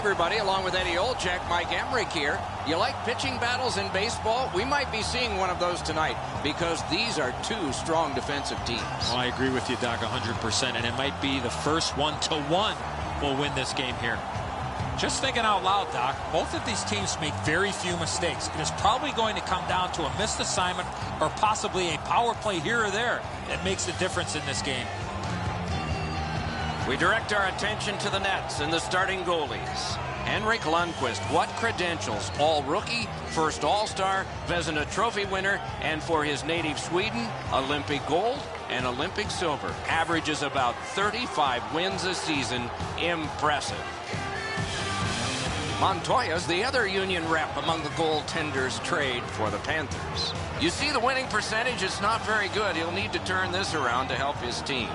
everybody, along with Eddie Olczyk, Mike Emmerich here. You like pitching battles in baseball? We might be seeing one of those tonight because these are two strong defensive teams. Well, I agree with you, Doc, 100%, and it might be the first 1-to-1 will win this game here. Just thinking out loud, Doc, both of these teams make very few mistakes. It is probably going to come down to a missed assignment or possibly a power play here or there that makes the difference in this game. We direct our attention to the nets and the starting goalies. Henrik Lundqvist, what credentials? All-rookie, first All-Star, Vezina Trophy winner, and for his native Sweden, Olympic gold and Olympic silver. Averages about 35 wins a season. Impressive. Montoya's the other Union rep among the goaltenders trade for the Panthers. You see the winning percentage is not very good. He'll need to turn this around to help his team.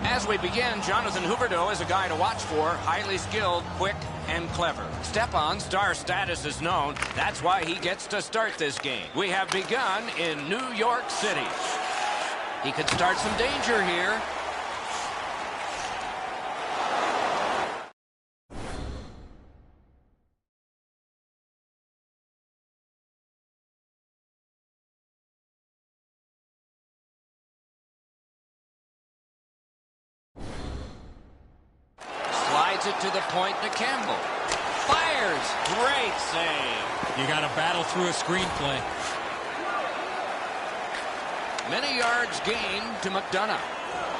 As we begin, Jonathan Huberdeau is a guy to watch for. Highly skilled, quick, and clever. Stepan's star status is known. That's why he gets to start this game. We have begun in New York City. He could start some danger here. It to the point to Campbell. Fires. Great save. You got to battle through a screenplay. Many yards gained to McDonough.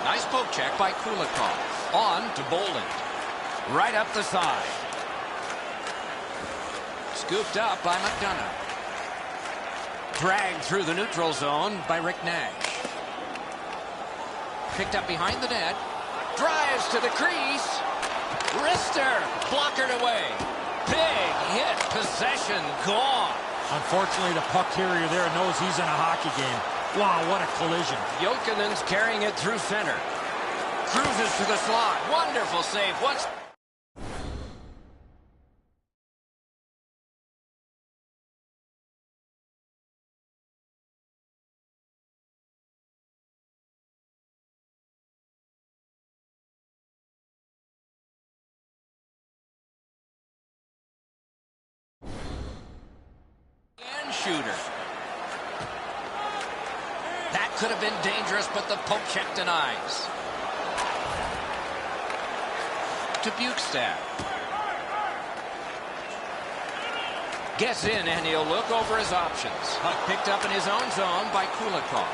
Nice poke check by Kulikov. On to Boland. Right up the side. Scooped up by McDonough. Dragged through the neutral zone by Rick Nash. Picked up behind the net. Drives to the crease. Wrister, blockered away. Big hit, possession gone. Unfortunately, the puck carrier there knows he's in a hockey game. Wow, what a collision. Jokinen's carrying it through center. Cruises to the slot. Wonderful save. What's... shooter. That could have been dangerous, but the poke check denies. To Bukestad. Gets in, and he'll look over his options. Puck picked up in his own zone by Kulikov.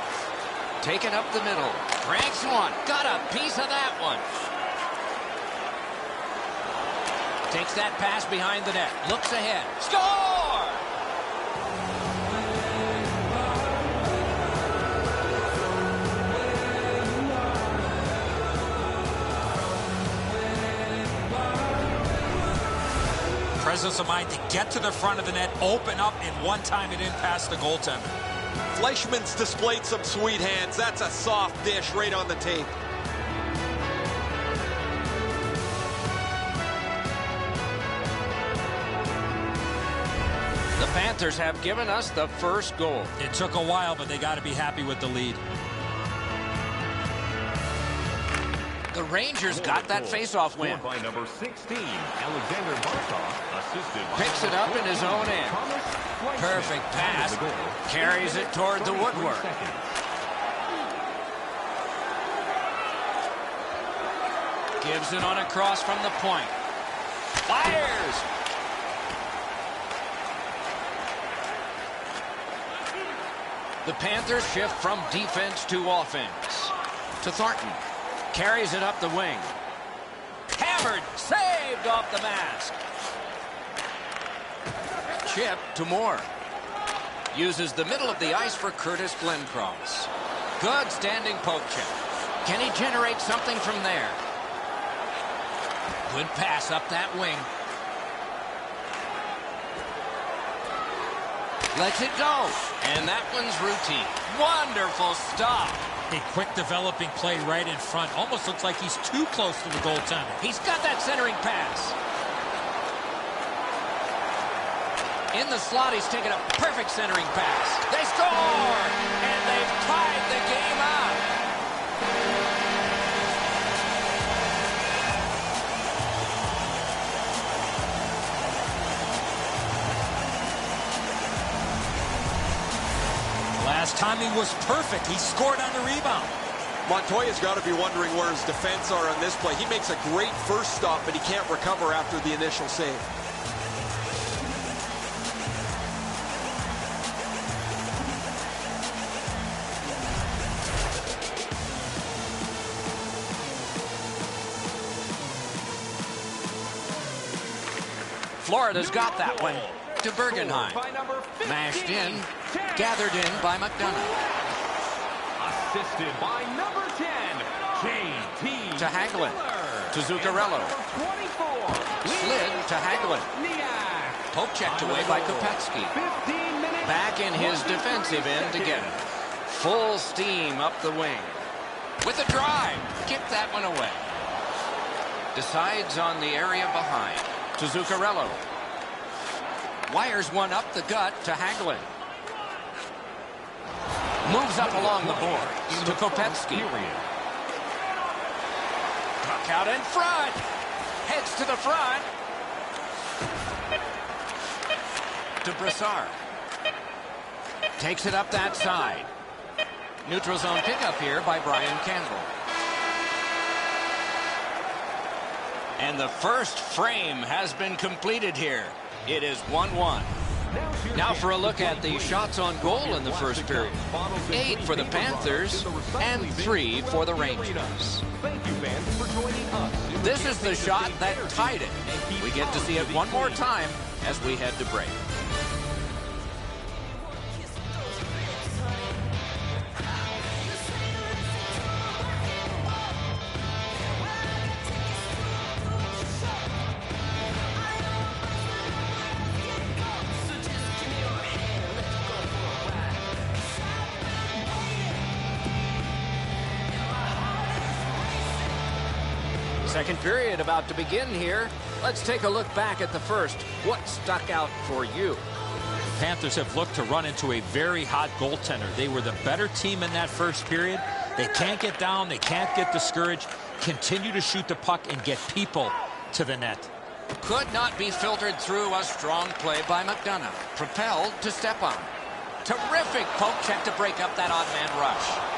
Taken up the middle. Ranks one. Got a piece of that one. Takes that pass behind the net. Looks ahead. Score! Presence of mind to get to the front of the net, open up, and one time it in past the goaltender. Fleischmann's displayed some sweet hands. That's a soft dish right on the tape. The Panthers have given us the first goal. It took a while, but they got to be happy with the lead. The Rangers got that faceoff win. By number 16, Alexander Barkov, assisted by picks it up in his own end. Perfect pass. Carries it toward the woodwork. Gives it on a cross from the point. Fires! The Panthers shift from defense to offense. To Thornton. Carries it up the wing. Hammered. Saved off the mask. Chip to Moore. Uses the middle of the ice for Curtis Glencross. Good standing poke check. Can he generate something from there? Good pass up that wing. Lets it go. And that one's routine. Wonderful stop. A quick developing play right in front. Almost looks like he's too close to the goaltender. He's got that centering pass. In the slot, he's taken a perfect centering pass. They score! And they've tied the game up. His timing was perfect. He scored on the rebound. Montoya's got to be wondering where his defense are on this play. He makes a great first stop, but he can't recover after the initial save. Florida's got that one to Bergenheim. Mashed in, gathered in by McDonough. Assisted by number 10, J.T. To Hagelin. To Zuccarello. 24. Slid to Hagelin. Poke checked away by Kopetsky. Back in his defensive end to get it. Full steam up the wing. With a drive. Kick that one away. Decides on the area behind. To Zuccarello. Wires one up the gut to Hagelin. Moves up along the boards to Kopetsky. Puck out in front. Heads to the front. To Brassard. Takes it up that side. Neutral zone pickup here by Brian Campbell. And the first frame has been completed here. It is 1-1. Now for a look at the shots on goal in the first period. 8 for the Panthers and 3 for the Rangers. This is the shot that tied it. We get to see it one more time as we head to break. Second period about to begin here. Let's take a look back at the first. What stuck out for you? Panthers have looked to run into a very hot goaltender. They were the better team in that first period. They can't get down. They can't get discouraged. Continue to shoot the puck and get people to the net. Could not be filtered through. A strong play by McDonough. Propelled to Stepan. Terrific poke check to break up that odd man rush.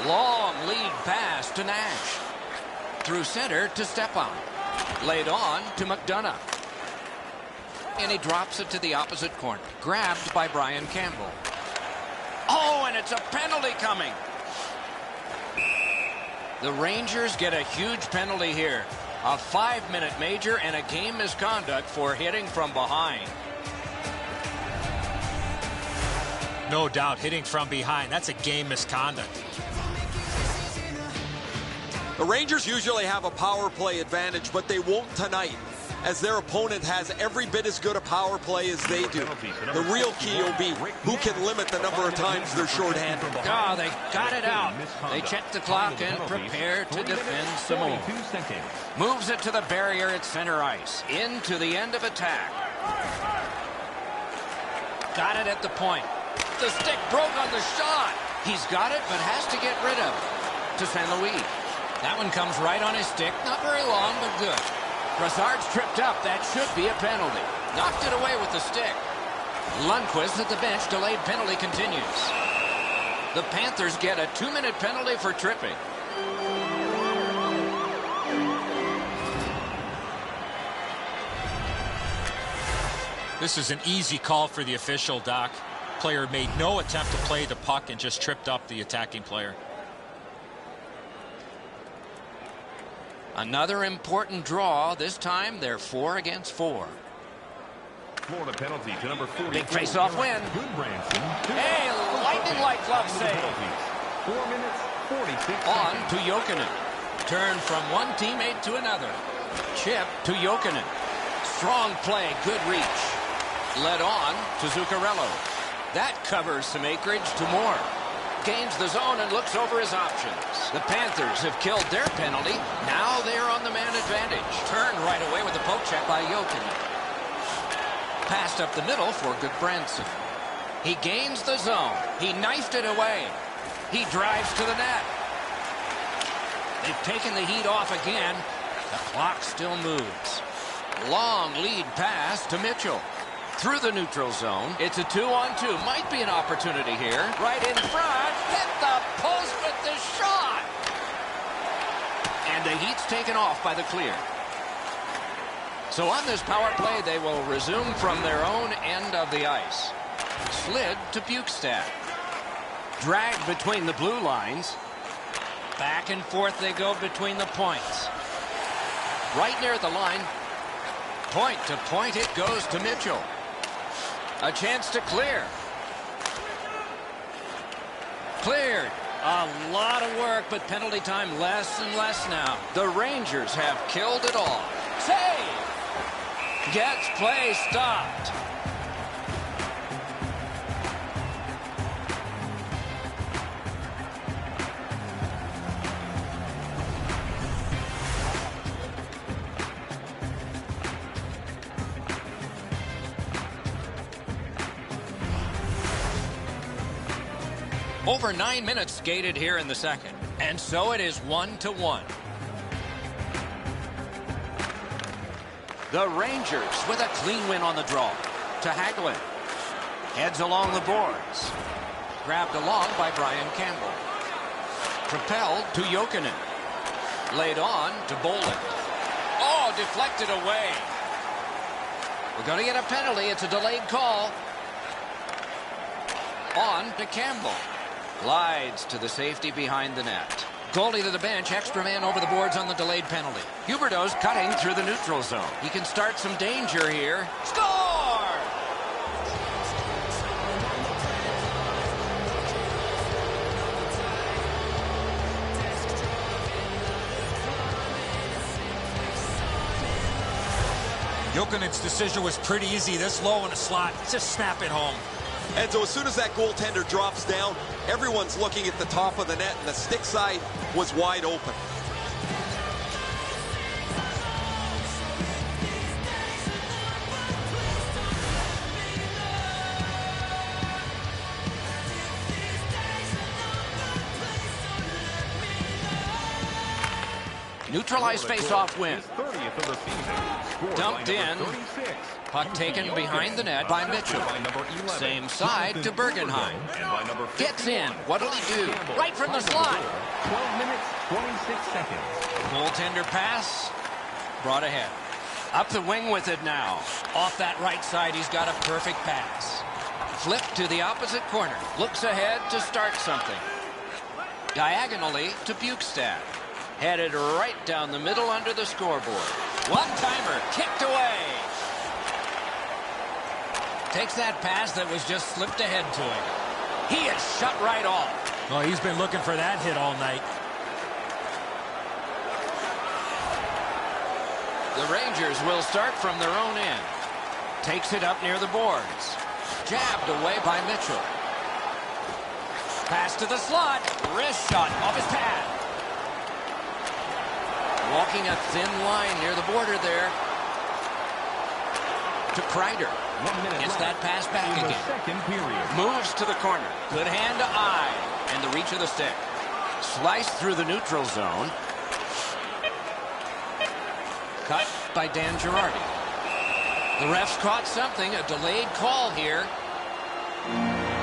Long lead pass to Nash. Through center to Stepan. Laid on to McDonough. And he drops it to the opposite corner. Grabbed by Brian Campbell. Oh, and it's a penalty coming. The Rangers get a huge penalty here. A 5-minute major and a game misconduct for hitting from behind. No doubt, hitting from behind. That's a game misconduct. The Rangers usually have a power play advantage, but they won't tonight, as their opponent has every bit as good a power play as they do. The real key will be who can limit the number of times they're shorthanded. Oh, they got it out. They check the clock and prepare to defend some more. Moves it to the barrier at center ice. Into the end of attack. Got it at the point. The stick broke on the shot. He's got it, but has to get rid of it. To St. Louis. That one comes right on his stick. Not very long, but good. Brassard's tripped up. That should be a penalty. Knocked it away with the stick. Lundqvist at the bench. Delayed penalty continues. The Panthers get a 2-minute penalty for tripping. This is an easy call for the official, Doc. Player made no attempt to play the puck and just tripped up the attacking player. Another important draw. This time they're 4 against 4. Florida penalty to number 40. Big face-off win. Hey, lightning-like glove save. 4 minutes, 46 On seconds. to Jokinen. Turn from one teammate to another. Chip to Jokinen. Strong play, good reach. Led on to Zuccarello. That covers some acreage to Moore. Gains the zone and looks over his options. The Panthers have killed their penalty. Now they're on the man advantage. Turned right away with a poke check by Jokinen. Passed up the middle for Goodbranson. He gains the zone. He knifed it away. He drives to the net. They've taken the heat off again. The clock still moves. Long lead pass to Mitchell. Through the neutral zone. It's a 2-on-2. Might be an opportunity here. Right in front. Hit the post with the shot. And the heat's taken off by the clear. So on this power play, they will resume from their own end of the ice. Slid to Bukestad. Dragged between the blue lines. Back and forth they go between the points. Right near the line. Point to point it goes to Mitchell. A chance to clear. Cleared. A lot of work, but penalty time less and less now. The Rangers have killed it all. Save! Gets play stopped. Over 9 minutes skated here in the second. And so it is 1-1. The Rangers with a clean win on the draw. To Hagelin. Heads along the boards. Grabbed along by Brian Campbell. Propelled to Jokinen. Laid on to Bolin. Oh, deflected away. We're going to get a penalty. It's a delayed call. On to Campbell. Glides to the safety behind the net. Goalie to the bench, extra man over the boards on the delayed penalty. Huberdeau's cutting through the neutral zone. He can start some danger here. Score! Jokinen's decision was pretty easy. This low in the slot, just snap it home. And so as soon as that goaltender drops down, everyone's looking at the top of the net, and the stick side was wide open. Neutralized face-off win. Dumped in. Puck taken behind the net by Mitchell. Same side to Bergenheim. Gets in. What'll he do? Right from the slot. 12 minutes, 26 seconds. Goaltender pass. Brought ahead. Up the wing with it now. Off that right side, he's got a perfect pass. Flip to the opposite corner. Looks ahead to start something. Diagonally to Bukestad. Headed right down the middle under the scoreboard. One-timer kicked away. Takes that pass that was just slipped ahead to him. He is shut right off. Oh, he's been looking for that hit all night. The Rangers will start from their own end. Takes it up near the boards. Jabbed away by Mitchell. Pass to the slot. Wrist shot off his pad. Walking a thin line near the border there. To Kreider. Gets that pass back again. Moves to the corner. Good hand to eye. And the reach of the stick. Sliced through the neutral zone. Cut by Dan Girardi. The refs caught something. A delayed call here.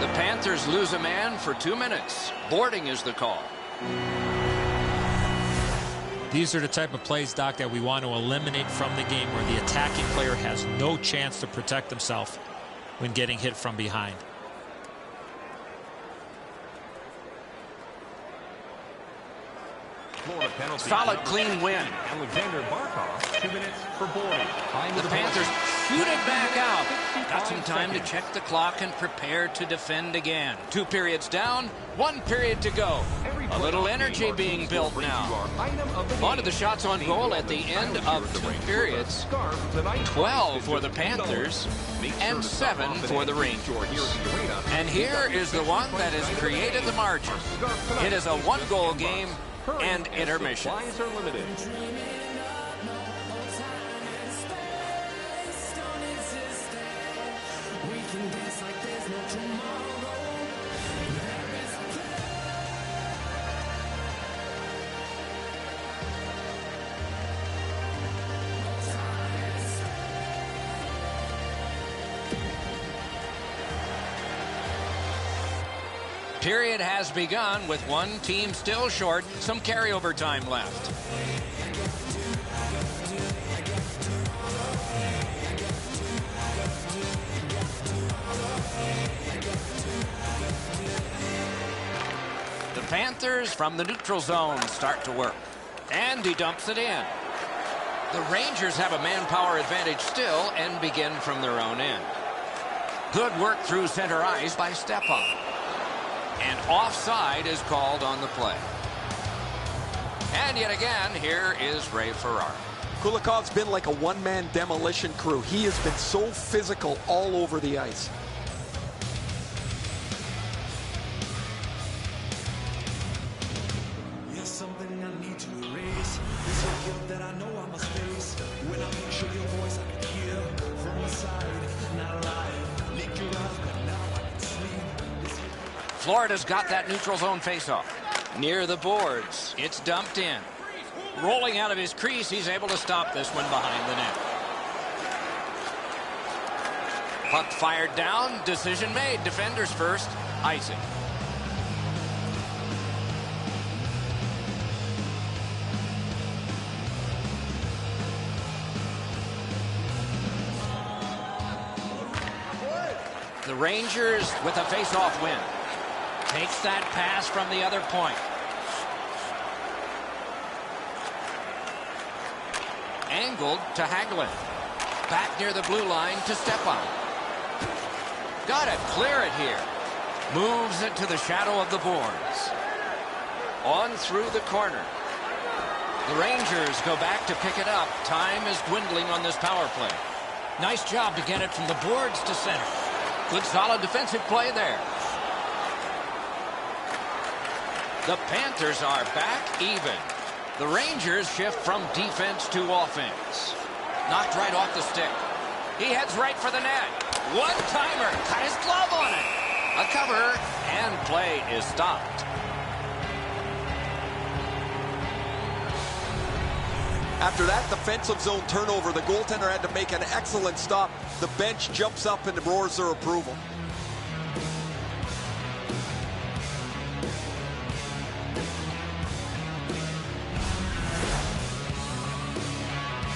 The Panthers lose a man for 2 minutes. Boarding is the call. These are the type of plays, Doc, that we want to eliminate from the game, where the attacking player has no chance to protect himself when getting hit from behind. Solid, clean win. Alexander Barkov, 2 minutes for boarding. The Panthers shoot it back out. Got some time to check the clock and prepare to defend again. 2 periods down, 1 period to go. A little energy being built now. On to the shots on goal at the end of 2 periods. 12 for the Panthers and 7 for the Rangers. And here is the one that has created the margin. It is a 1-goal game and intermission. Supplies are limited. Period has begun with one team still short, some carryover time left. The Panthers from the neutral zone start to work. And he dumps it in. The Rangers have a manpower advantage still and begin from their own end. Good work through center ice by Stepan. And offside is called on the play. And yet again, here is Ray Ferraro. Kulikov's been like a one-man demolition crew. He has been so physical all over the ice. Florida's got that neutral zone faceoff. Near the boards, it's dumped in. Rolling out of his crease, he's able to stop this one behind the net. Puck fired down, decision made. Defenders first, icing. The Rangers with a face-off win. Takes that pass from the other point. Angled to Hagelin. Back near the blue line to Stepan. Got to clear it here. Moves it to the shadow of the boards. On through the corner. The Rangers go back to pick it up. Time is dwindling on this power play. Nice job to get it from the boards to center. Good solid defensive play there. The Panthers are back even. The Rangers shift from defense to offense. Knocked right off the stick. He heads right for the net. One-timer. Got his glove on it. A cover, and play is stopped. After that defensive zone turnover, the goaltender had to make an excellent stop. The bench jumps up and roars their approval.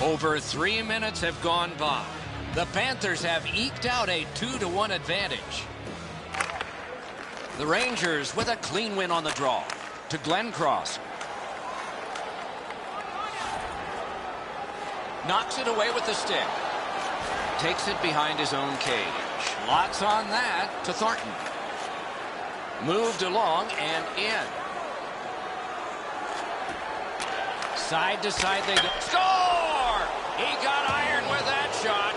Over 3 minutes have gone by. The Panthers have eked out a 2-1 advantage. The Rangers with a clean win on the draw. To Glenn Cross. Knocks it away with the stick. Takes it behind his own cage. Lots on that to Thornton. Moved along and in. Side to side they go. Score! He got iron with that shot.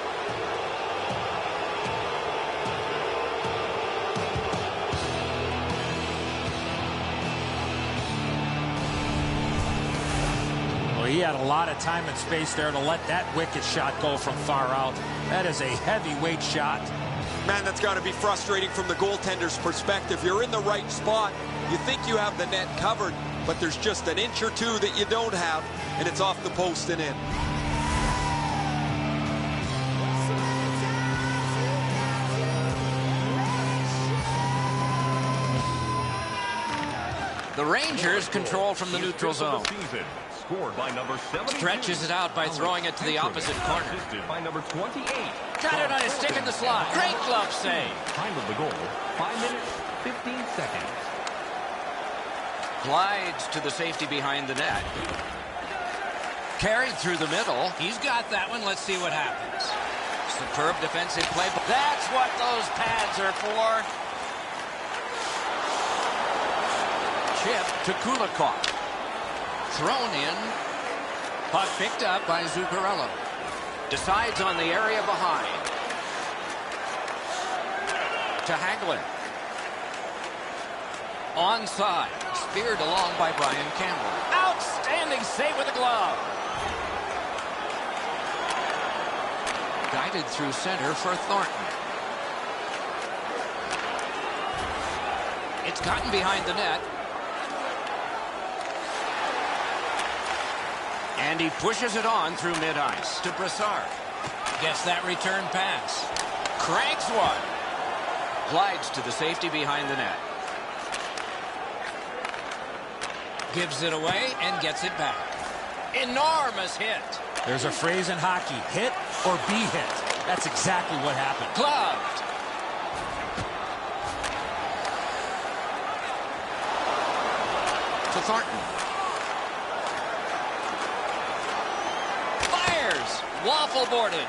Well, he had a lot of time and space there to let that wicked shot go from far out. That is a heavyweight shot. Man, that's got to be frustrating from the goaltender's perspective. You're in the right spot. You think you have the net covered, but there's just an inch or two that you don't have, and it's off the post and in. The Rangers control from the neutral zone. Scored by number 72. Stretches it out by throwing it to the opposite corner. Assisted by number 28. Got it on his stick in the slot. Great glove save. Time of the goal, 5 minutes, 15 seconds. Glides to the safety behind the net. Carried through the middle. He's got that one. Let's see what happens. Superb defensive play. That's what those pads are for. Chip to Kulikov. Thrown in. Puck picked up by Zuccarello. Decides on the area behind. To Hagelin. Onside. Speared along by Brian Campbell. Outstanding save with the glove. Guided through center for Thornton. It's gotten behind the net. And he pushes it on through mid-ice to Brassard. Gets that return pass. Cranks one. Glides to the safety behind the net. Gives it away and gets it back. Enormous hit. There's a phrase in hockey, hit or be hit. That's exactly what happened. Gloved. To Thornton. Fires. Waffle boarded.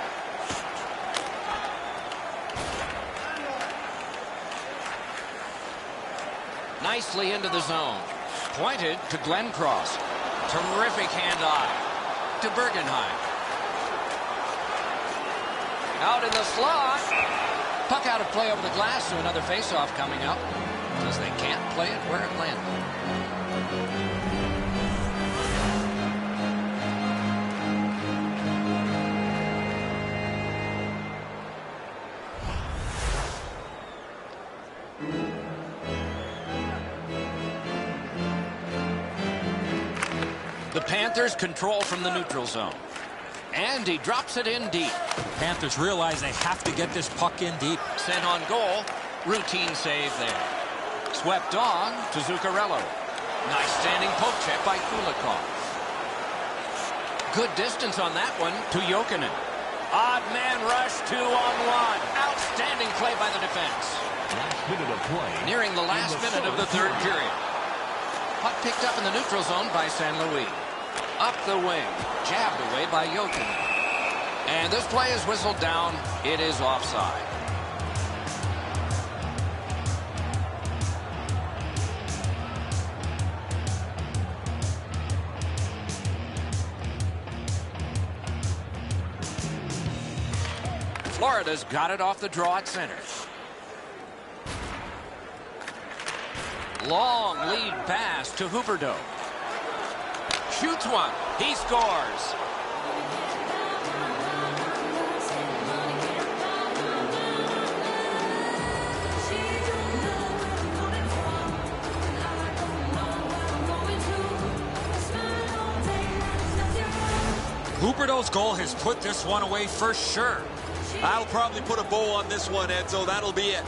Nicely into the zone. Pointed to Glencross. Terrific hand-eye to Bergenheim. Out in the slot. Puck out of play over the glass, so another face-off coming up because they can't play it where it landed. The Panthers control from the neutral zone. And he drops it in deep. Panthers realize they have to get this puck in deep. Sent on goal. Routine save there. Swept on to Zuccarello. Nice standing poke check by Kulikov. Good distance on that one to Jokinen. Odd man rush 2-on-1. Outstanding play by the defense. Last minute of play. Nearing the last minute of the third period. Puck picked up in the neutral zone by San Luis. Up the wing. Jabbed away by Jokinen. And this play is whistled down. It is offside. Florida's got it off the draw at center. Long lead pass to Huberdeau. Shoots one. He scores. Huberdeau's goal has put this one away for sure. I'll probably put a bow on this one, Edzo. That'll be it.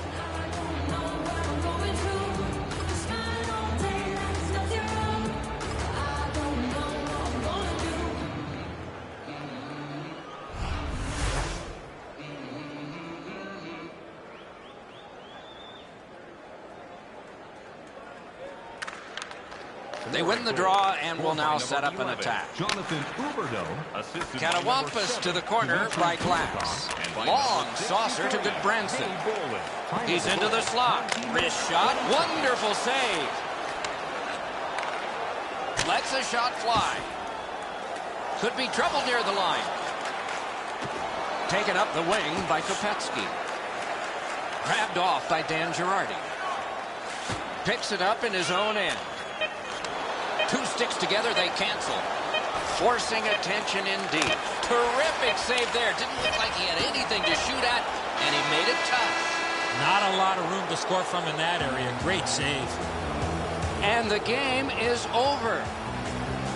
They win the draw and will now set up an attack. Jonathan Huberdeau, assisted by Catawampas to the corner by Glass. Long saucer to Goodbranson. He's into the slot. Wrist shot. Wonderful save. Lets a shot fly. Could be trouble near the line. Taken up the wing by Kopetsky. Grabbed off by Dan Girardi. Picks it up in his own end. Two sticks together, they cancel. Forcing attention indeed. Terrific save there. Didn't look like he had anything to shoot at, and he made it tough. Not a lot of room to score from in that area. Great save. And the game is over.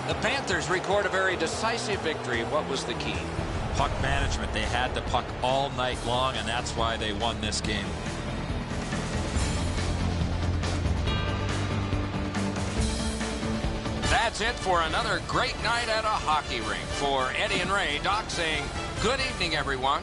The Panthers record a very decisive victory. What was the key? Puck management. They had the puck all night long, and that's why they won this game. That's it for another great night at a hockey rink. For Eddie and Ray, Doc saying good evening, everyone.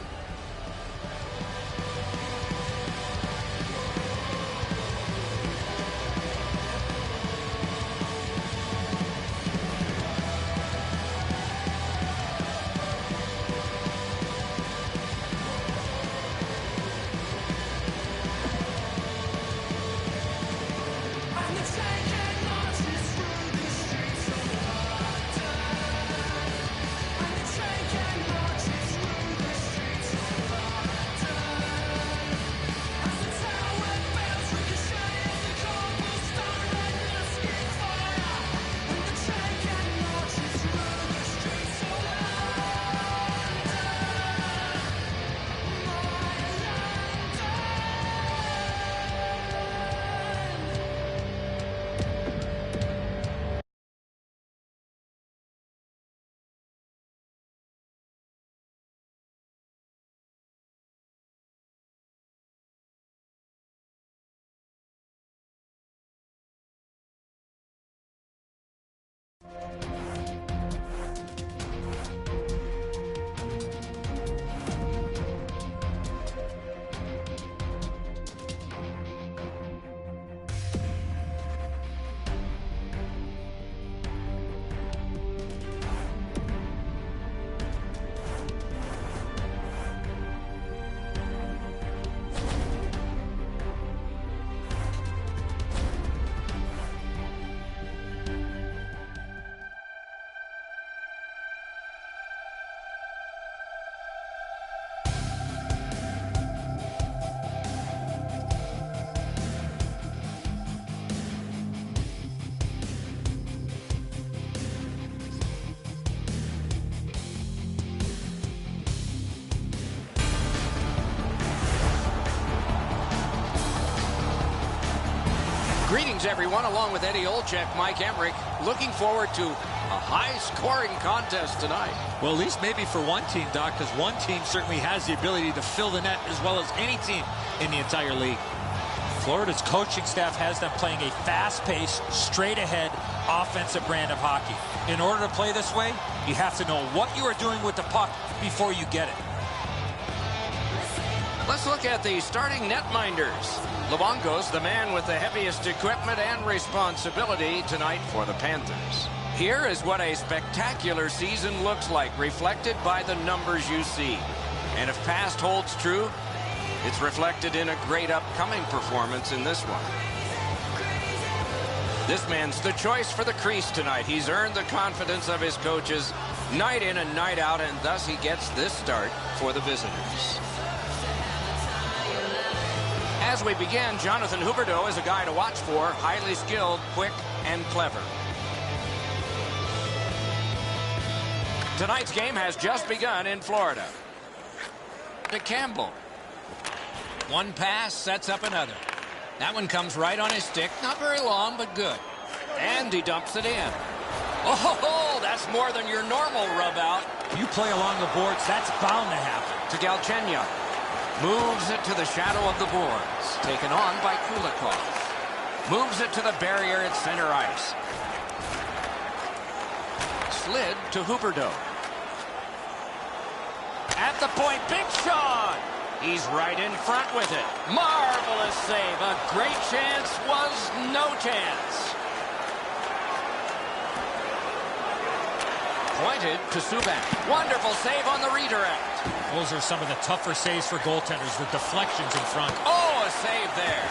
Greetings, everyone. Along with Eddie Olczyk, Mike Emmerich, looking forward to a high-scoring contest tonight. Well, at least maybe for one team, Doc, because one team certainly has the ability to fill the net as well as any team in the entire league. Florida's coaching staff has them playing a fast-paced, straight-ahead, offensive brand of hockey. In order to play this way, you have to know what you are doing with the puck before you get it. Let's look at the starting netminders. Luongo's the man with the heaviest equipment and responsibility tonight for the Panthers. Here is what a spectacular season looks like, reflected by the numbers you see. And if past holds true, it's reflected in a great upcoming performance in this one. This man's the choice for the crease tonight. He's earned the confidence of his coaches night in and night out, and thus he gets this start for the visitors. As we begin, Jonathan Huberdeau is a guy to watch for, highly skilled, quick, and clever. Tonight's game has just begun in Florida. To Campbell. One pass sets up another. That one comes right on his stick. Not very long, but good. And he dumps it in. Oh, that's more than your normal rub out. You play along the boards, that's bound to happen. To Galchenyuk. Moves it to the shadow of the boards. Taken on by Kulikov. Moves it to the barrier at center ice. Slid to Huberdeau. At the point, Big Sean. He's right in front with it. Marvelous save. A great chance was no chance. Pointed to Subban. Wonderful save on the redirect. Those are some of the tougher saves for goaltenders, the deflections in front. Oh, a save there.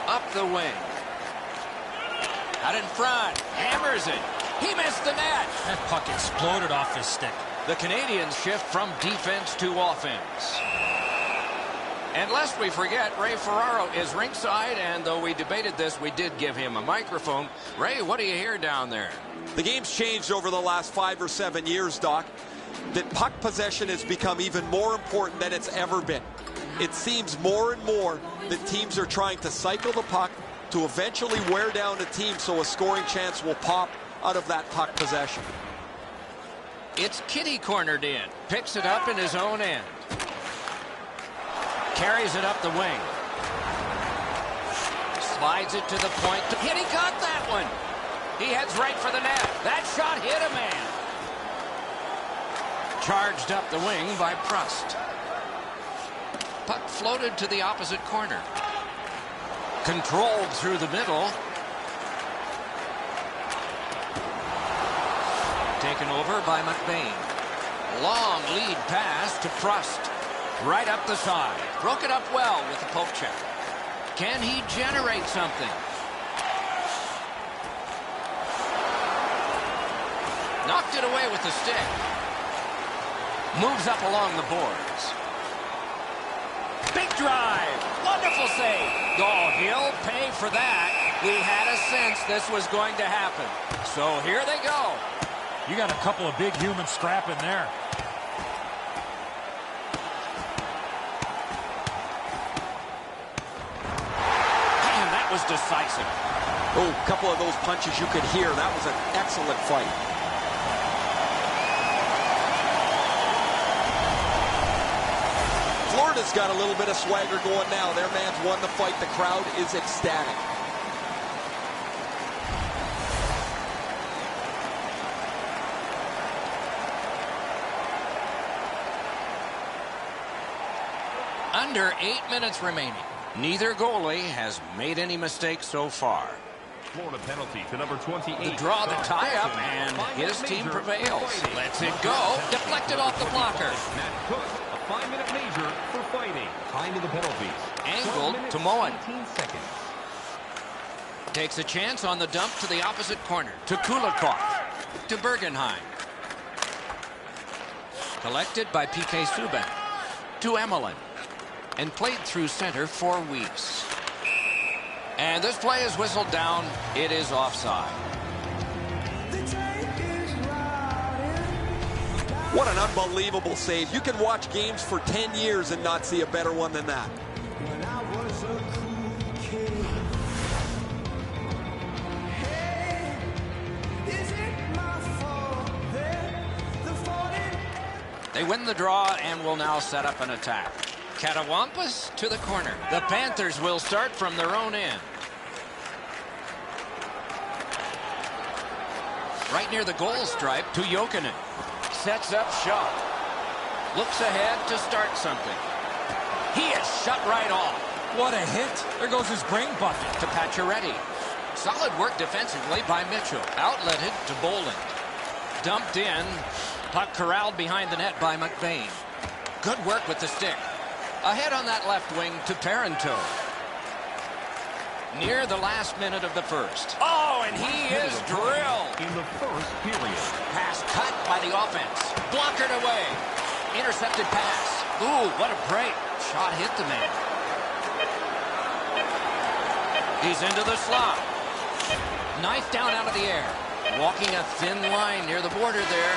Up the wing. Out in front. Hammers it. He missed the net. That puck exploded off his stick. The Canadians shift from defense to offense. And lest we forget, Ray Ferraro is ringside, and though we debated this, we did give him a microphone. Ray, what do you hear down there? The game's changed over the last 5 or 7 years, Doc. That puck possession has become even more important than it's ever been. It seems more and more that teams are trying to cycle the puck to eventually wear down a team so a scoring chance will pop out of that puck possession. It's Kitty cornered in. Picks it up in his own end. Carries it up the wing. Slides it to the point. Kitty caught that one. He heads right for the net. That shot hit a man. Charged up the wing by Prust. Puck floated to the opposite corner. Controlled through the middle. Taken over by McBain. Long lead pass to Prust. Right up the side. Broke it up well with the poke check. Can he generate something? Knocked it away with the stick. Moves up along the boards. Big drive. Wonderful save. Oh, he'll pay for that. We had a sense this was going to happen. So here they go. You got a couple of big humans scrapping there. Man, that was decisive. Oh, a couple of those punches you could hear. That was an excellent fight. Florida's got a little bit of swagger going now. Their man's won the fight. The crowd is ecstatic. Under 8 minutes remaining. Neither goalie has made any mistakes so far. Florida penalty to number 28. The draw, the tie-up, and his team prevails. Lets it go. Deflected off the blocker. Matt Cook, a 5-minute major for fighting. Time to the penalties. Angled to Moen. 18 seconds. Takes a chance on the dump to the opposite corner. To Kulikov. To Bergenheim. Collected by P.K. Subban. To Emelin. And played through center for Weiss. And this play is whistled down. It is offside. What an unbelievable save. You can watch games for 10 years and not see a better one than that. They win the draw and will now set up an attack. Katawampus to the corner. The Panthers will start from their own end. Right near the goal stripe to Jokinen. Sets up shot. Looks ahead to start something. He is shut right off. What a hit. There goes his brain bucket. To Pacioretty. Solid work defensively by Mitchell. Outletted to Bolin. Dumped in. Puck corralled behind the net by McBain. Good work with the stick. Ahead on that left wing to Parenteau. Near the last minute of the first. Oh, and he is drilled. In the first period. Pass cut by the offense. Blockered away. Intercepted pass. Ooh, what a break. Shot hit the man. He's into the slot. Knife down out of the air. Walking a thin line near the border there.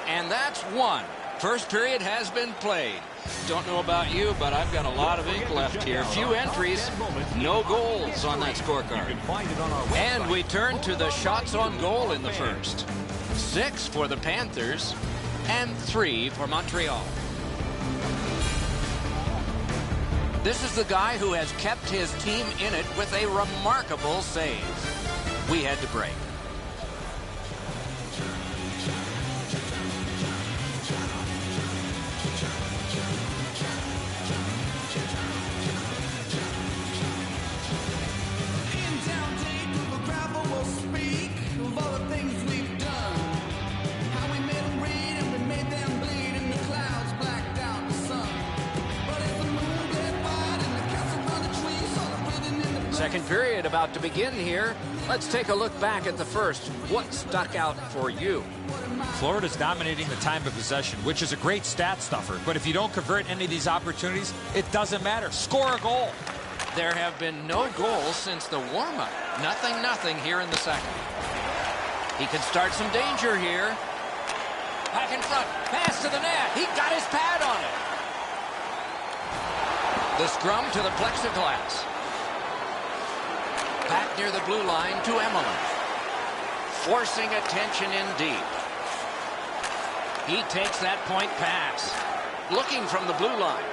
And that's one. First period has been played. Don't know about you, but I've got a lot of ink left here. Few entries, no goals on that scorecard. And we turn to the shots on goal in the first. 6 for the Panthers and 3 for Montreal. This is the guy who has kept his team in it with a remarkable save. We had to break. Second period about to begin here. Let's take a look back at the first. What stuck out for you? Florida's dominating the time of possession, which is a great stat stuffer. But if you don't convert any of these opportunities, it doesn't matter. Score a goal. There have been no goals since the warm-up. Nothing here in the second. He can start some danger here. Back in front. Pass to the net. He got his pad on it. The scrum to the plexiglass. Back near the blue line to Emelin. Forcing attention in deep. He takes that point pass. Looking from the blue line.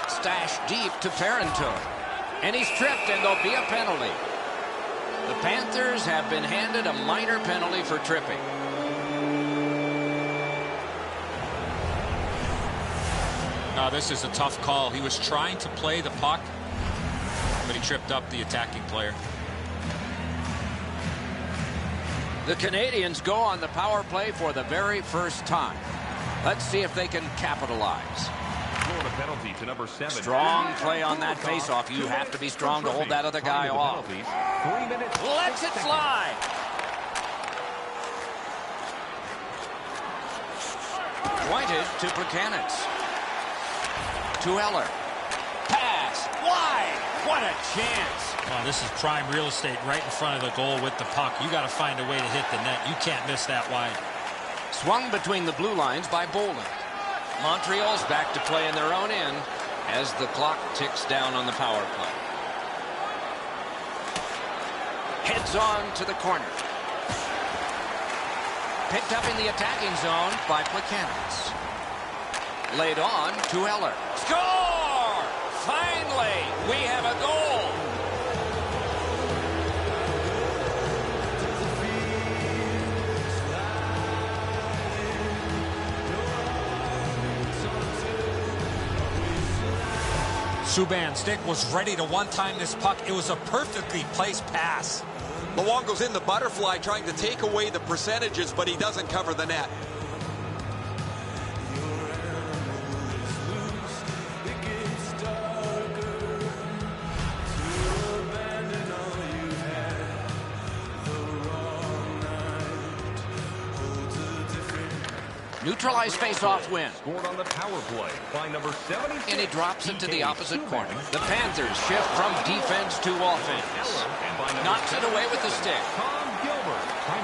Stashed deep to Parenteau. And he's tripped, and there'll be a penalty. The Panthers have been handed a minor penalty for tripping. This is a tough call. He was trying to play the puck, but he tripped up the attacking player. The Canadians go on the power play for the very first time. Let's see if they can capitalize. Florida penalty to number 7. Strong play on that faceoff. You have to be strong to hold that other guy off. 3 minutes. Lets it fly. Pointed to Plekanec. To Eller. Pass. Wide. What a chance. Oh, this is prime real estate right in front of the goal with the puck. You got to find a way to hit the net. You can't miss that wide. Swung between the blue lines by Bolin. Montreal's back to play in their own end as the clock ticks down on the power play. Heads on to the corner. Picked up in the attacking zone by Plekanec. Laid on to Eller. Score! Finally, we have a goal. Subban's stick was ready to one-time this puck. It was a perfectly placed pass. Luongo's in the butterfly trying to take away the percentages, but he doesn't cover the net. Neutralized face-off win. Scored on the power play by number 76. And he drops it to the opposite corner. The Panthers shift from defense to offense. Knocks it away with the stick.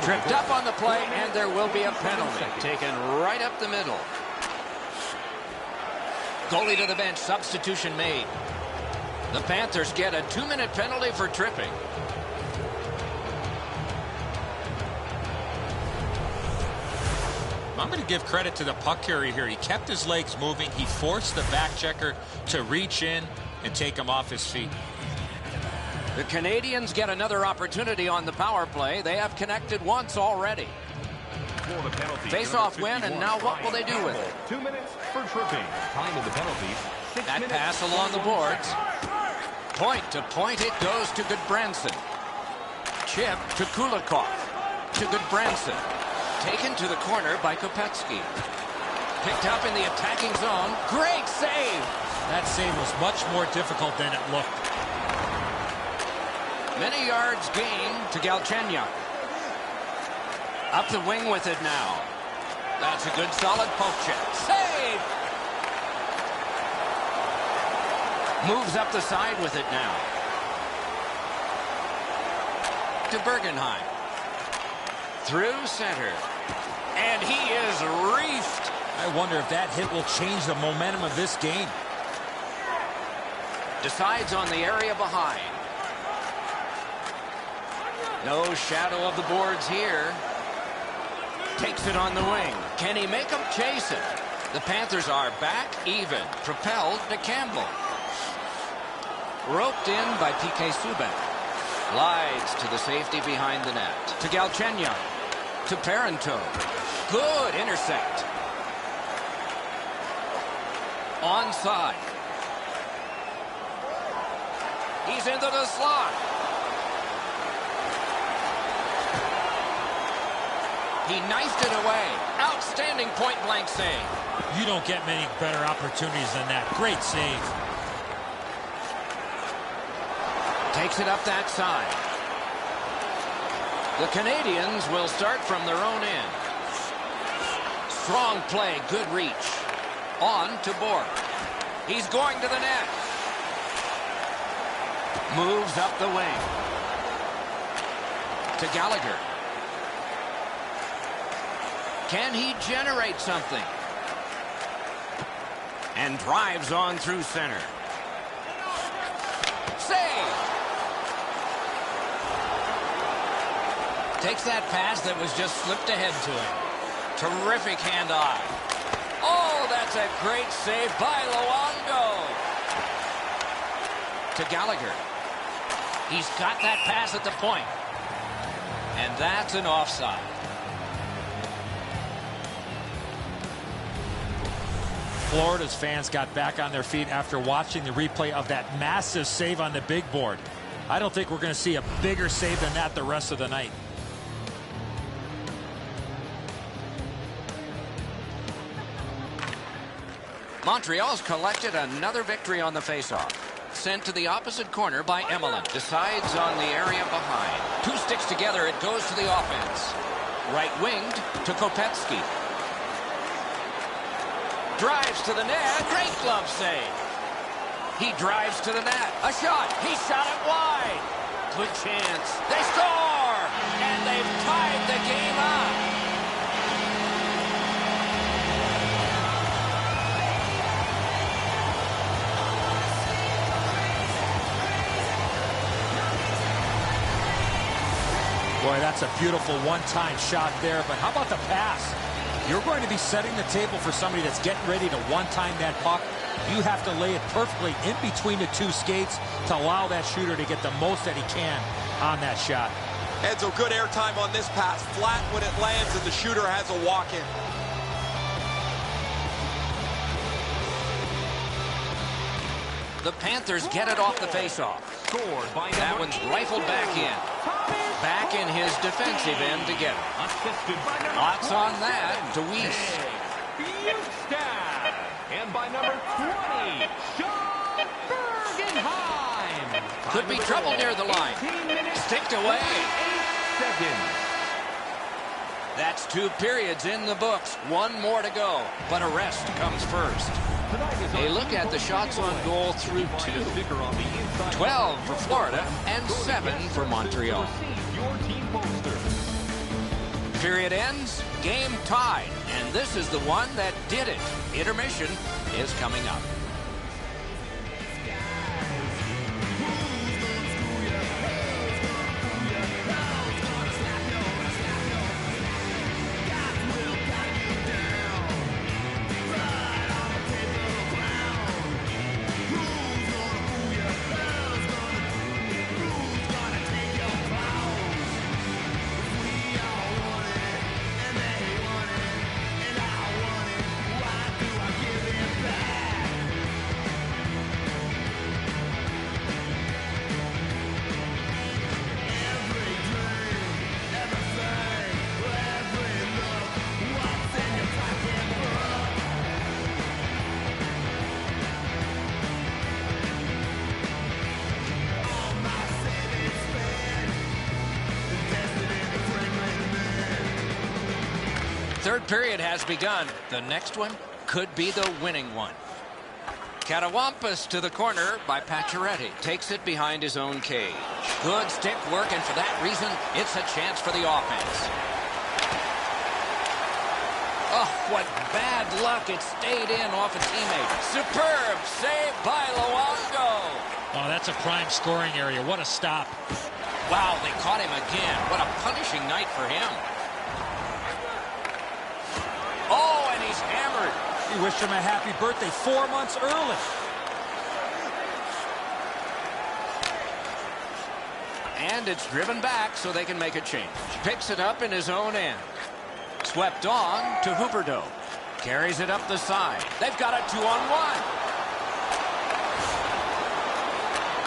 Tripped up on the play, and there will be a penalty taken right up the middle. Goalie to the bench, substitution made. The Panthers get a 2-minute penalty for tripping. I'm going to give credit to the puck carrier here. He kept his legs moving. He forced the back checker to reach in and take him off his feet. The Canadians get another opportunity on the power play. They have connected once already. Face-off win, and now what will they do with it? 2 minutes for tripping. Time of the penalties. That pass along the boards. Point to point it goes to Goodbranson. Chip to Kulikov. To Goodbranson. Taken to the corner by Kopetsky. Picked up in the attacking zone. Great save! That save was much more difficult than it looked. Many yards gained to Galchenyuk. Up the wing with it now. That's a good solid poke check. Save! Moves up the side with it now. To Bergenheim. Through center. And he is reefed. I wonder if that hit will change the momentum of this game. Decides on the area behind. No shadow of the boards here. Takes it on the wing. Can he make them chase it? The Panthers are back even. Propelled to Campbell. Roped in by P.K. Subban. Glides to the safety behind the net. To Galchenyuk. To Parenteau. Good intercept. Onside. He's into the slot. He knifed it away. Outstanding point-blank save. You don't get many better opportunities than that. Great save. Takes it up that side. The Canadians will start from their own end. Strong play, good reach. On to Bork. He's going to the net. Moves up the wing. To Gallagher. Can he generate something? And drives on through center. Save! Takes that pass that was just slipped ahead to him. Terrific hand-eye. Oh, that's a great save by Luongo. To Gallagher. He's got that pass at the point. And that's an offside. Florida's fans got back on their feet after watching the replay of that massive save on the big board. I don't think we're going to see a bigger save than that the rest of the night. Montreal's collected another victory on the faceoff. Sent to the opposite corner by Emelin. Decides on the area behind. Two sticks together, it goes to the offense. Right-winged to Kopetsky. Drives to the net. Great glove save. He drives to the net. A shot. He shot it wide. Good chance. They score! And they've tied the game up. Boy, that's a beautiful one-time shot there, but how about the pass? You're going to be setting the table for somebody that's getting ready to one-time that puck. You have to lay it perfectly in between the two skates to allow that shooter to get the most that he can on that shot. Edzo, good airtime on this pass. Flat when it lands, and the shooter has a walk-in. The Panthers get it off the faceoff. Scored by That one's rifled back in. Back in his defensive end to get it. Assisted by number Lots on that to Weiss. Houston. And by number 20, Sean Bergenheim. Could be trouble near the line. Sticked away. 8 seconds. That's 2 periods in the books. 1 more to go. But a rest comes first. A look at the shots on goal through 2. 12 for Florida and 7 for Montreal. Period ends, game tied, and this is the one that did it. Intermission is coming up. Third period has begun. The next one could be the winning one. Catawampus to the corner by Pacioretty. Takes it behind his own cage. Good stick work, and for that reason, it's a chance for the offense. Oh, what bad luck. It stayed in off a teammate. Superb save by Luongo. Oh, that's a prime scoring area. What a stop. Wow, they caught him again. What a punishing night for him. Oh, and he's hammered. We wished him a happy birthday 4 months early. And it's driven back so they can make a change. Picks it up in his own end. Swept on to Huberdeau. Carries it up the side. They've got a 2-on-1.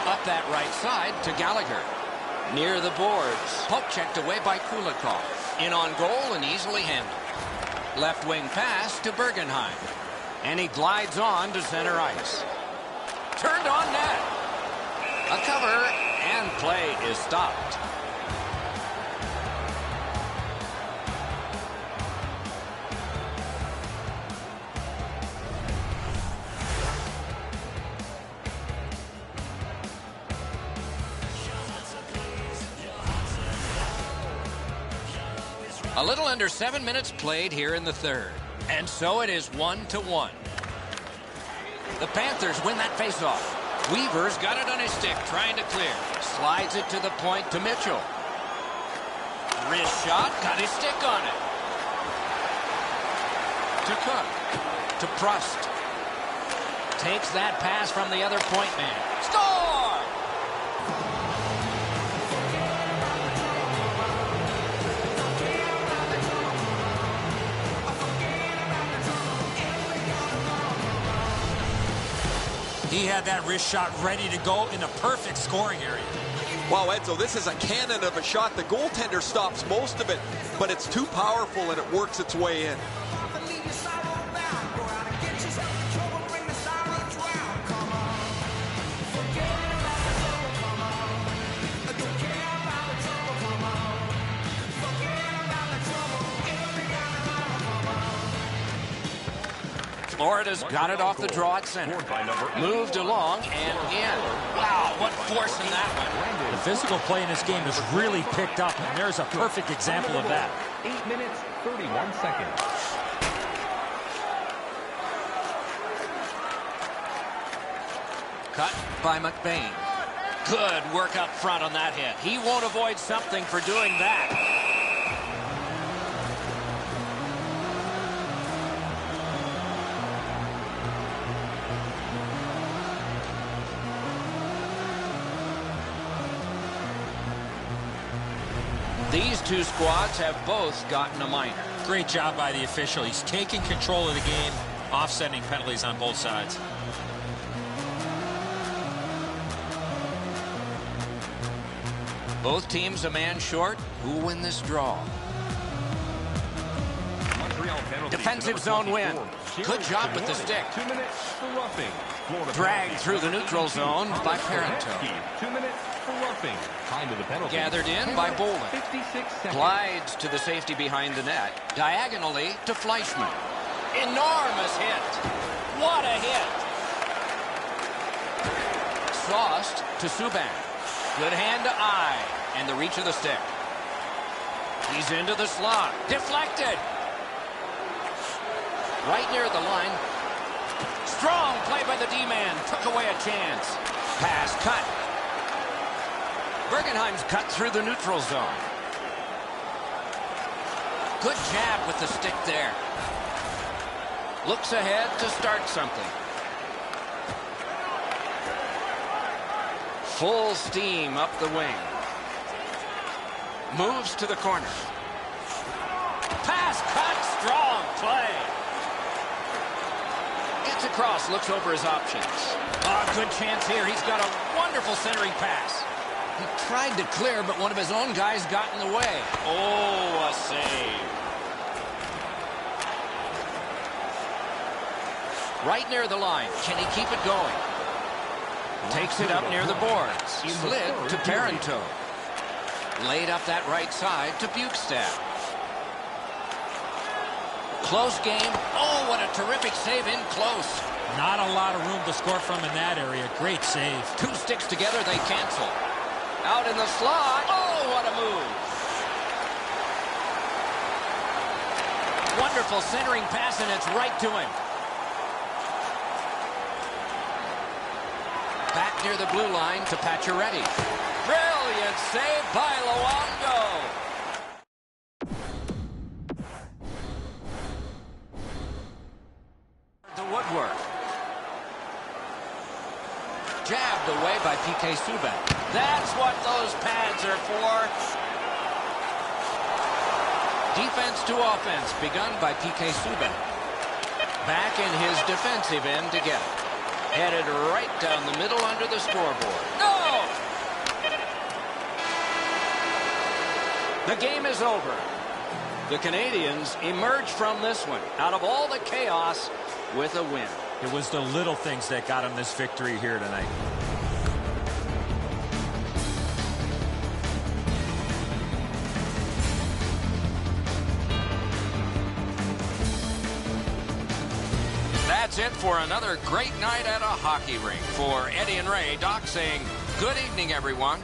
Up that right side to Gallagher. Near the boards. Poke checked away by Kulikov. In on goal and easily handled. Left wing pass to Bergenheim. And he glides on to center ice. Turned on net. A cover and play is stopped. A little under 7 minutes played here in the third. And so it is 1-1. The Panthers win that faceoff. Weaver's got it on his stick, trying to clear. Slides it to the point to Mitchell. Wrist shot, got his stick on it. To Cook. To Prust. Takes that pass from the other point man. Score! He had that wrist shot ready to go in the perfect scoring area. Wow, Edzo, this is a cannon of a shot. The goaltender stops most of it, but it's too powerful and it works its way in. Florida's got it off the draw at center. Moved along and in. Wow, what force in that one. The physical play in this game has really picked up, and there's a perfect example of that. 8 minutes, 31 seconds. Cut by McBain. Good work up front on that hit. He won't avoid something for doing that. These two squads have both gotten a minor. Great job by the official. He's taking control of the game, offsetting penalties on both sides. Both teams a man short. Who will win this draw? Defensive zone win. Good job with the stick. 2 minutes for roughing. Dragged through the neutral zone by Parento. 2 minutes for roughing. Time to the penalty. Gathered in by Bolin. 56 seconds. Glides to the safety behind the net. Diagonally to Fleischmann. Enormous hit. What a hit. Sauced to Subban. Good hand to eye. And the reach of the stick. He's into the slot. Deflected. Right near the line. Strong play by the D-man. Took away a chance. Pass cut. Bergenheim's cut through the neutral zone. Good jab with the stick there. Looks ahead to start something. Full steam up the wing. Moves to the corner. Pass cut. Strong play. Gets across. Looks over his options. Oh, good chance here. He's got a wonderful centering pass. He tried to clear, but one of his own guys got in the way. Oh, a save. Right near the line. Can he keep it going? Takes it up near the boards. Slid to Parento. Laid up that right side to Bukestad. Close game. Oh, what a terrific save in close. Not a lot of room to score from in that area. Great save. Two sticks together, they cancel. Out in the slot. Oh, what a move. Wonderful centering pass, and it's right to him. Back near the blue line to Pacioretty. Brilliant save by Luongo. The woodwork. Jabbed away by PK Subban. That's what those pads are for. Defense to offense begun by PK Subban. Back in his defensive end to get it. Headed right down the middle under the scoreboard. No! The game is over. The Canadians emerge from this one, out of all the chaos, with a win. It was the little things that got him this victory here tonight. That's it for another great night at a hockey rink. For Eddie and Ray, Doc saying good evening, everyone.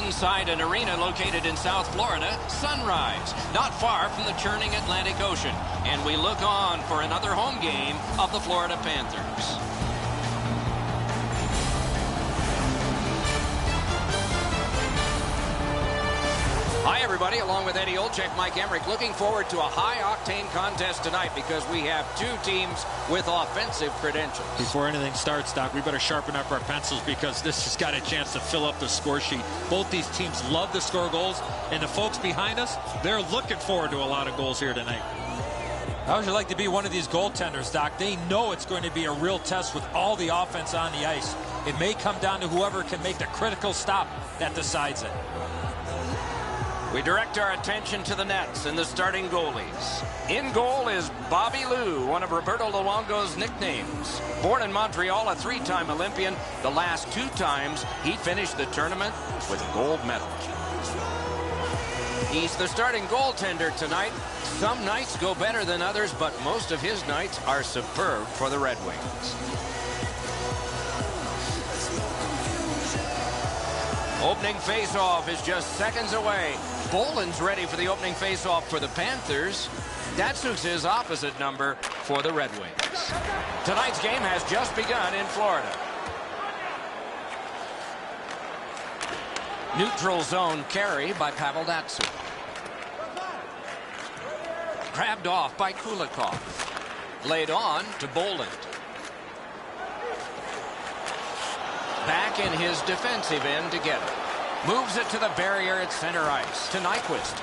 Inside an arena located in South Florida, Sunrise, not far from the churning Atlantic Ocean. And we look on for another home game of the Florida Panthers. Hi, everybody. Along with Eddie Olczyk, Mike Emmerich, looking forward to a high-octane contest tonight because we have two teams with offensive credentials. Before anything starts, Doc, we better sharpen up our pencils because this has got a chance to fill up the score sheet. Both these teams love to score goals, and the folks behind us, they're looking forward to a lot of goals here tonight. How would you like to be one of these goaltenders, Doc? They know it's going to be a real test with all the offense on the ice. It may come down to whoever can make the critical stop that decides it. We direct our attention to the nets and the starting goalies. In goal is Bobby Lou, one of Roberto Luongo's nicknames. Born in Montreal, a three-time Olympian, the last two times he finished the tournament with a gold medal. He's the starting goaltender tonight. Some nights go better than others, but most of his nights are superb for the Red Wings. Opening face-off is just seconds away. Boland's ready for the opening face-off for the Panthers. Datsyuk's his opposite number for the Red Wings. Tonight's game has just begun in Florida. Neutral zone carry by Pavel Datsyuk. Grabbed off by Kulikov. Laid on to Boland. Back in his defensive end to get it. Moves it to the barrier at center ice. To Nyquist.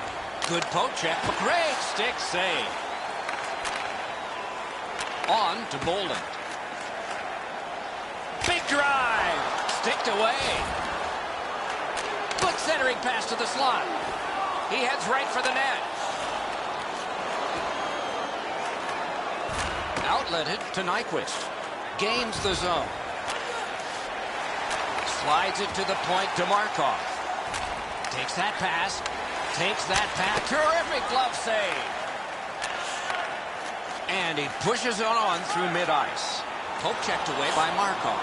Good poke check. Great stick save. On to Boland. Big drive. Sticked away. Good centering pass to the slot. He heads right for the net. Outletted to Nyquist. Gains the zone. Slides it to the point to Markov. Takes that pass. Takes that pass. Terrific glove save. And he pushes it on through mid-ice. Poke checked away by Markov.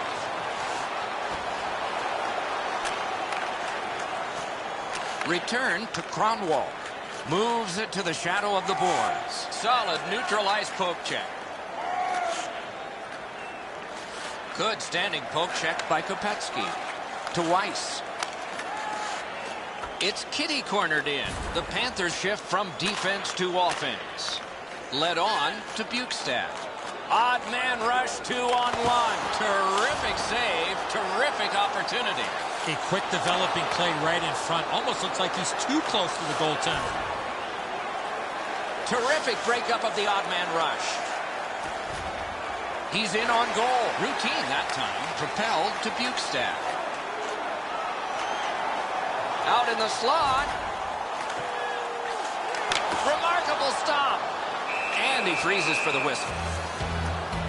Return to Kronwall. Moves it to the shadow of the boards. Solid neutral ice poke check. Good standing poke check by Kopetsky. To Weiss. It's kitty cornered in. The Panthers shift from defense to offense. Led on to Bukestad. Odd man rush 2-on-1. Terrific save. Terrific opportunity. A quick developing play right in front. Almost looks like he's too close to the goaltender. Terrific breakup of the odd man rush. He's in on goal. Routine that time. Propelled to Bukestad. Out in the slot. Remarkable stop. And he freezes for the whistle.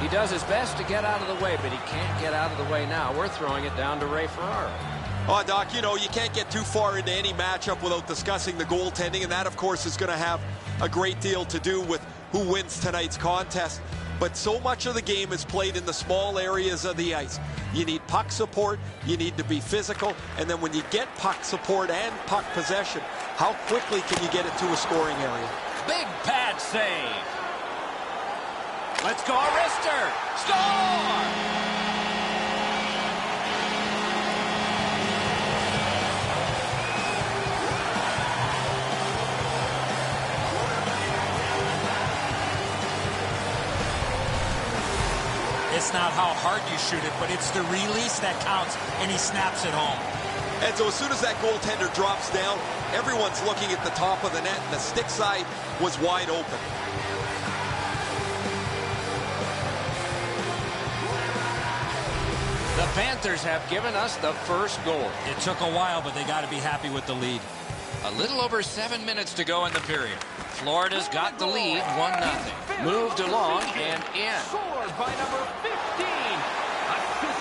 He does his best to get out of the way, but he can't get out of the way now. We're throwing it down to Ray Ferraro. Oh, Doc, you know, you can't get too far into any matchup without discussing the goaltending, and that, of course, is going to have a great deal to do with who wins tonight's contest. But so much of the game is played in the small areas of the ice. You need puck support, you need to be physical, and then when you get puck support and puck possession, how quickly can you get it to a scoring area? Big pad save. Let's go, Arister. Score! It's not how hard you shoot it, but it's the release that counts, and he snaps it home. And so as soon as that goaltender drops down, everyone's looking at the top of the net, and the stick side was wide open. The Panthers have given us the first goal. It took a while, but they got to be happy with the lead. A little over 7 minutes to go in the period. Florida's got the lead, 1-0. Moved along and in. Scored by number 15.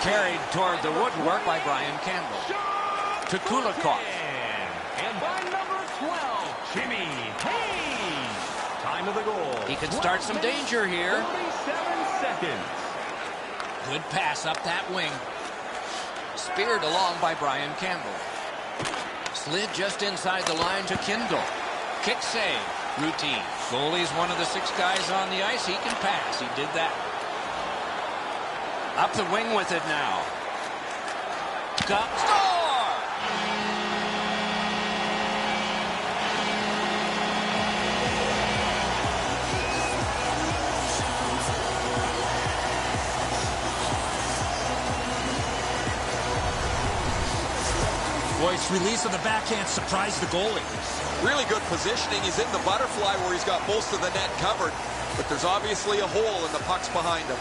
Carried toward the woodwork by Brian Campbell. To Kulikov. And by number 12, Jimmy Hayes. Time of the goal. He could start some danger here. 47 seconds. Good pass up that wing. Speared along by Brian Campbell. Slid just inside the line to Kindle. Kick save. Routine. Goalie's one of the 6 guys on the ice. He can pass. He did that. Up the wing with it now. Score! Boy's release of the backhand surprised the goalie. Really good positioning. He's in the butterfly where he's got most of the net covered, but there's obviously a hole and the puck's behind him.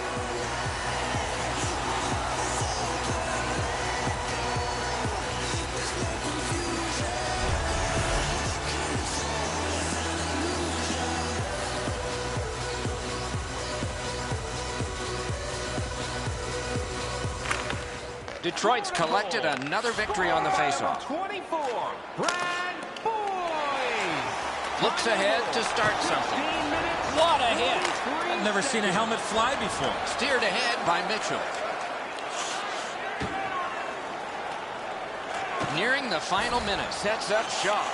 Detroit's collected another victory on the faceoff. 24, Brad Boyd. Looks ahead to start something. What a hit. I've never seen a helmet fly before. Steered ahead by Mitchell. Nearing the final minute. Sets up Shaw.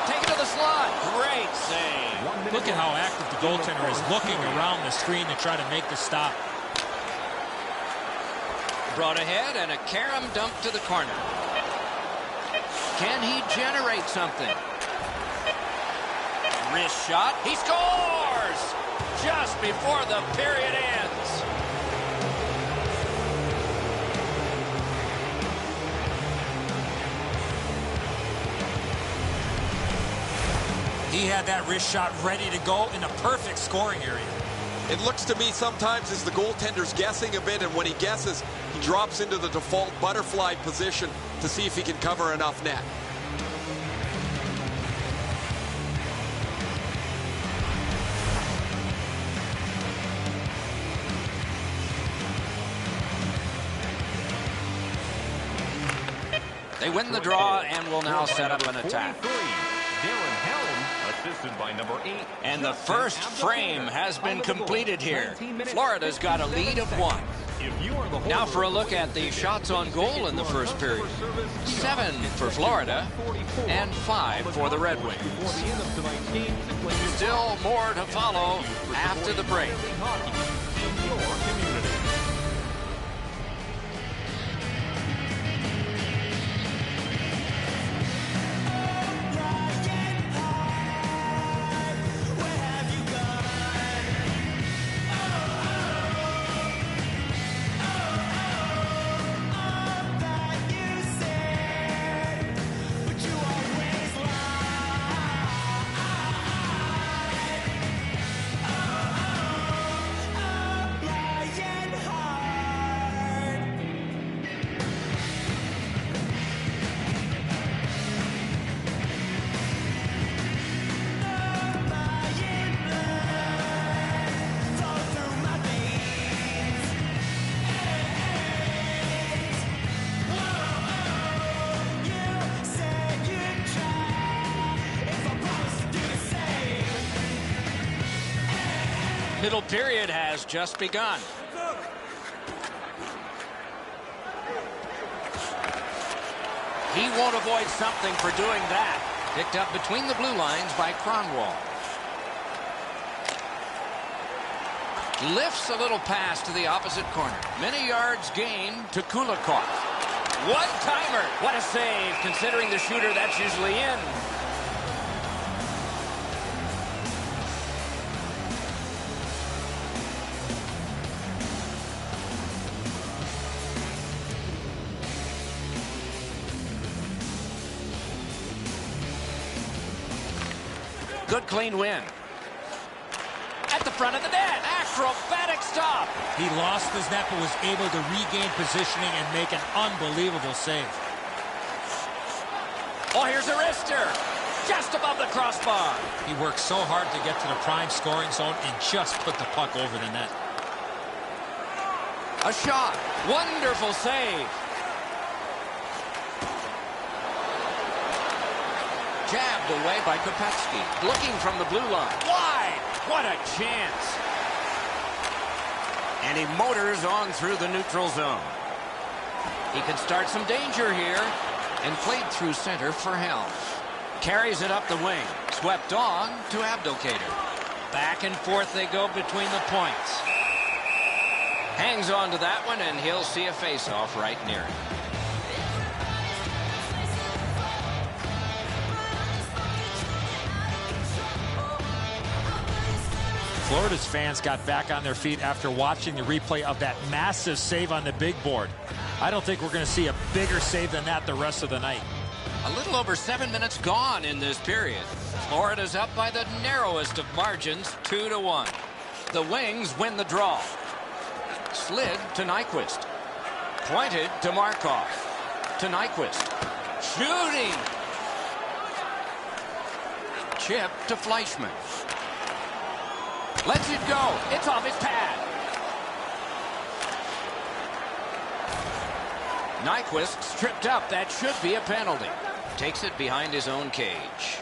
Take it to the slot. Great save. Look at how active the goaltender is looking around the screen to try to make the stop. Brought ahead and a carom dump to the corner. Can he generate something? Wrist shot. He scores! Just before the period ends. He had that wrist shot ready to go in a perfect scoring area. It looks to me sometimes as the goaltender's guessing a bit, and when he guesses, he drops into the default butterfly position to see if he can cover enough net. They win the draw and will now set up an attack. By number 8. And the first frame has been completed here. Florida's got a lead of 1. Now for a look at the shots on goal in the first period. 7 for Florida and 5 for the Red Wings. Still more to follow after the break. Middle period has just begun. He won't avoid something for doing that. Picked up between the blue lines by Kronwall. Lifts a little pass to the opposite corner. Many yards gained to Kulikov. One-timer. What a save, considering the shooter that's usually in. Good clean win. At the front of the net. Acrobatic stop. He lost his net but was able to regain positioning and make an unbelievable save. Oh, here's a wrister. Just above the crossbar. He worked so hard to get to the prime scoring zone and just put the puck over the net. A shot. Wonderful save. Jabbed away by Kopetsky. Looking from the blue line. Wide. What a chance. And he motors on through the neutral zone. He can start some danger here. and played through center for Helms. Carries it up the wing. Swept on to Abdelkader. Back and forth they go between the points. Hangs on to that one, and he'll see a face-off right near it. Florida's fans got back on their feet after watching the replay of that massive save on the big board. I don't think we're going to see a bigger save than that the rest of the night. A little over 7 minutes gone in this period. Florida's up by the narrowest of margins, 2-1. The Wings win the draw. Slid to Nyquist. Pointed to Markov. To Nyquist. Shooting. Chip to Fleischmann. Lets it go. It's off his pad. Nyquist stripped up. That should be a penalty. Takes it behind his own cage.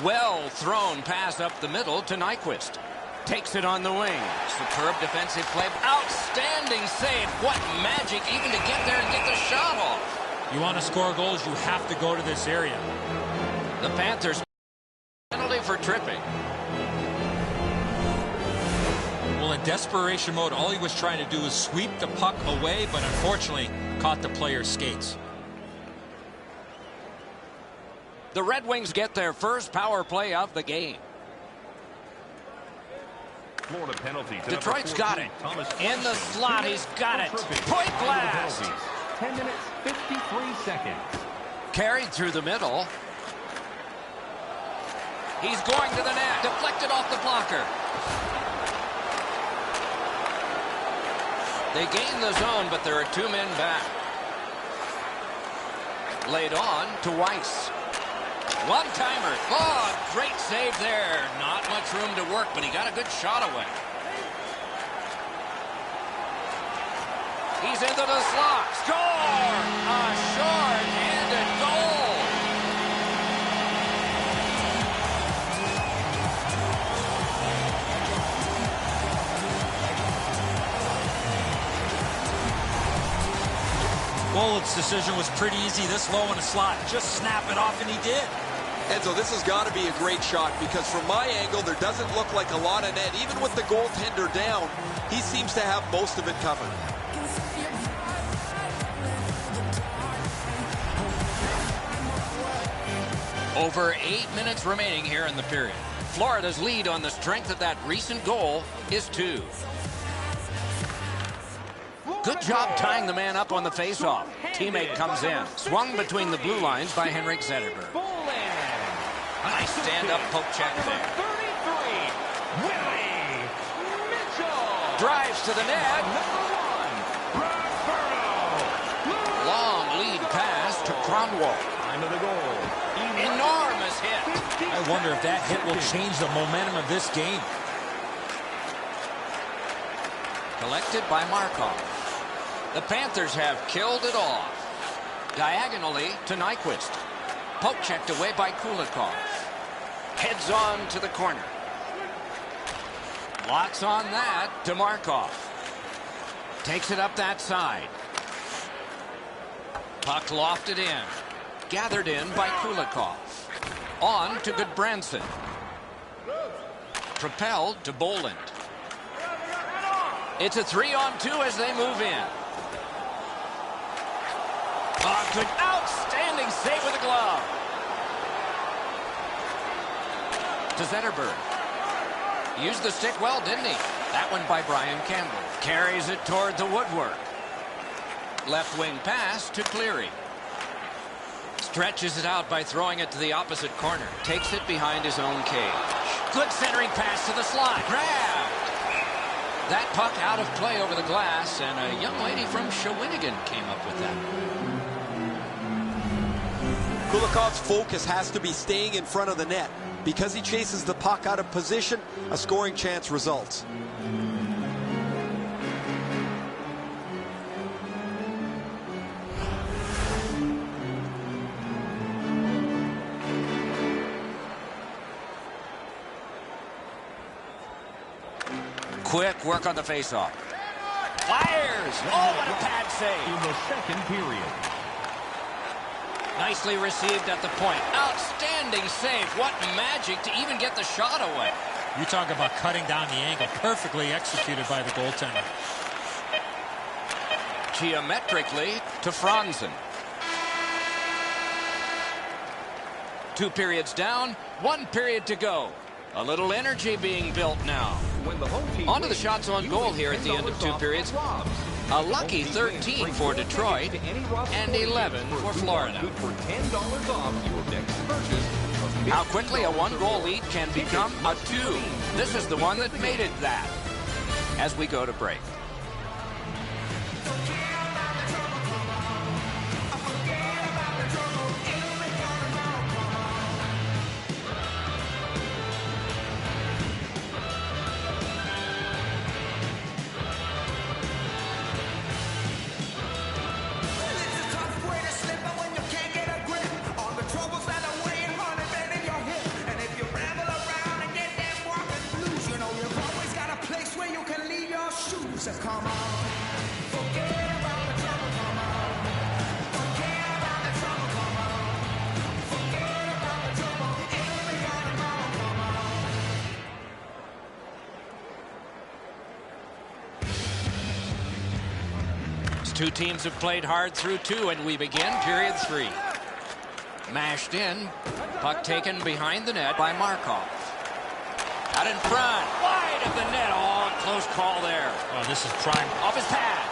Well thrown pass up the middle to Nyquist. Takes it on the wing. Superb defensive play. Outstanding save. What magic even to get there and get the shot off. You want to score goals, you have to go to this area. The Panthers penalty for tripping. Well, in desperation mode, all he was trying to do was sweep the puck away, but unfortunately caught the player's skates. The Red Wings get their first power play of the game. Florida penalty. Detroit's got it. In the slot, he's got it. Point blast. 10 minutes, 53 seconds. Carried through the middle. He's going to the net. Deflected off the blocker. They gain the zone, but there are 2 men back. Laid on to Weiss. One-timer. Oh, great save there. Not much room to work, but he got a good shot away. He's into the slot. Score! A short-handed goal. Bullett's decision was pretty easy this low in the slot. Just snap it off, and he did. Enzo, this has got to be a great shot because from my angle, there doesn't look like a lot of net. Even with the goaltender down, he seems to have most of it covered. Over 8 minutes remaining here in the period. Florida's lead on the strength of that recent goal is 2. Good job tying the man up on the faceoff. Teammate comes in. Swung between the blue lines by Henrik Zetterberg. Nice stand-up poke check there. Drives to the net. Long lead pass to Cronwall. Enormous hit. I wonder if that hit will change the momentum of this game. Collected by Markov. The Panthers have killed it off. Diagonally to Nyquist. Poke checked away by Kulikov. Heads on to the corner. Lots on that to Markov. Takes it up that side. Puck lofted in. Gathered in by Kulikov. On to Goodbranson. Propelled to Boland. It's a 3-on-2 as they move in. Oh, good, outstanding save with a glove. To Zetterberg. Used the stick well, didn't he? That one by Brian Campbell. Carries it toward the woodwork. Left wing pass to Cleary. Stretches it out by throwing it to the opposite corner. Takes it behind his own cage. Good centering pass to the slot. Grabbed. That puck out of play over the glass, and a young lady from Shawinigan came up with that. Kulikov's focus has to be staying in front of the net. Because he chases the puck out of position, a scoring chance results. Quick work on the faceoff. Fires! Oh, what a pad save! In the second period. Nicely received at the point. Outstanding save. What magic to even get the shot away. You talk about cutting down the angle. Perfectly executed by the goaltender. Geometrically to Franzen. 2 periods down, 1 period to go. A little energy being built now. On to the shots on goal here at the end of 2 periods. A lucky 13 for Detroit and 11 for Florida. How quickly a 1-goal lead can become a 2. This is the one that made it that. As we go to break. Two teams have played hard through 2, and we begin period 3. Mashed in. Puck taken behind the net by Markov. Out in front. Wide of the net. Oh, close call there. Oh, this is prime. Off his pad.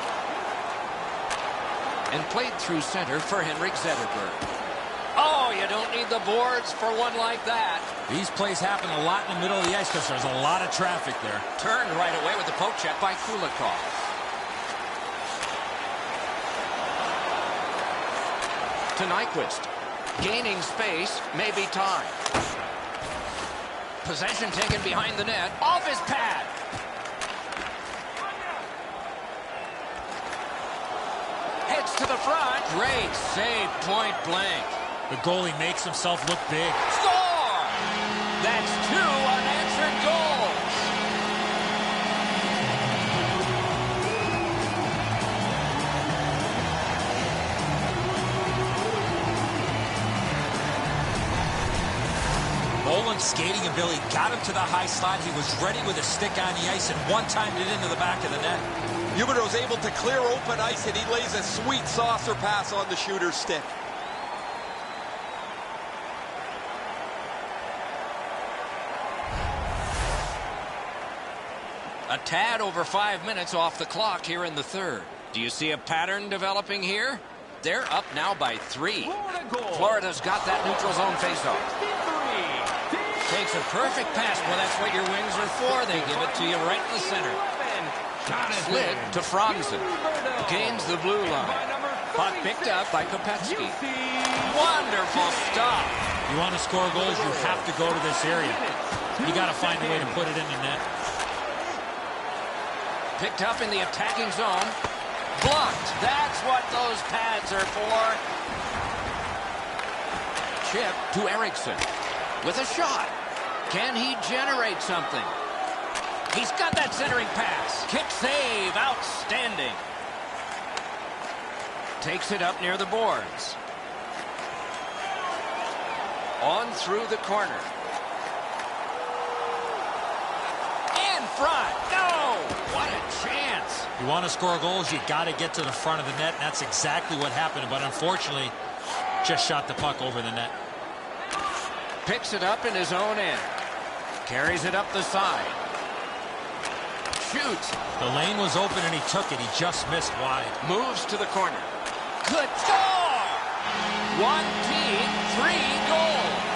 And played through center for Henrik Zetterberg. Oh, you don't need the boards for one like that. These plays happen a lot in the middle of the ice because there's a lot of traffic there. Turned right away with the poke check by Kulikov. To Nyquist. Gaining space, maybe time. Possession taken behind the net. Off his pad. Hits to the front. Great save, point blank. The goalie makes himself look big. Score! That's 2 unanswered goals. Nolan's skating ability got him to the high slot. He was ready with a stick on the ice and one-timed it into the back of the net. Huberdeau's able to clear open ice, and he lays a sweet saucer pass on the shooter's stick. A tad over 5 minutes off the clock here in the third. Do you see a pattern developing here? They're up now by 3. Florida's got that neutral zone faceoff. Takes a perfect pass. Well, that's what your wings are for. They give it to you right in the center. Slid to Franzen. Gains the blue line. Puck picked up by Kopetsky. Wonderful stop. You want to score goals, you have to go to this area. You got to find a way to put it in the net. Picked up in the attacking zone. Blocked. That's what those pads are for. Chip to Eriksson. With a shot. Can he generate something? He's got that centering pass. Kick save. Outstanding. Takes it up near the boards. On through the corner. In front. No! What a chance. You want to score goals, you got to get to the front of the net, and that's exactly what happened. But unfortunately, just shot the puck over the net. Picks it up in his own end. Carries it up the side. Shoots. The lane was open and he took it. He just missed wide. Moves to the corner. Good score! One team, 3 goals.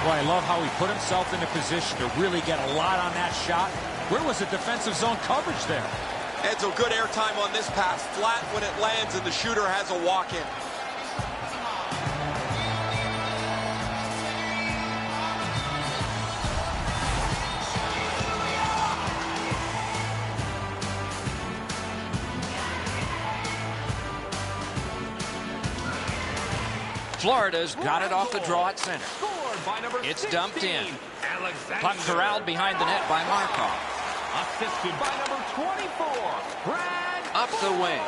Well, I love how he put himself in a position to really get a lot on that shot. Where was the defensive zone coverage there? Edzo, good airtime on this pass. Flat when it lands, and the shooter has a walk-in. Florida's got it off the draw at center. by number It's 16, dumped in. Alexander. Puck corralled behind the net by Markov. Assisted by number 24, Brad. Up the wing.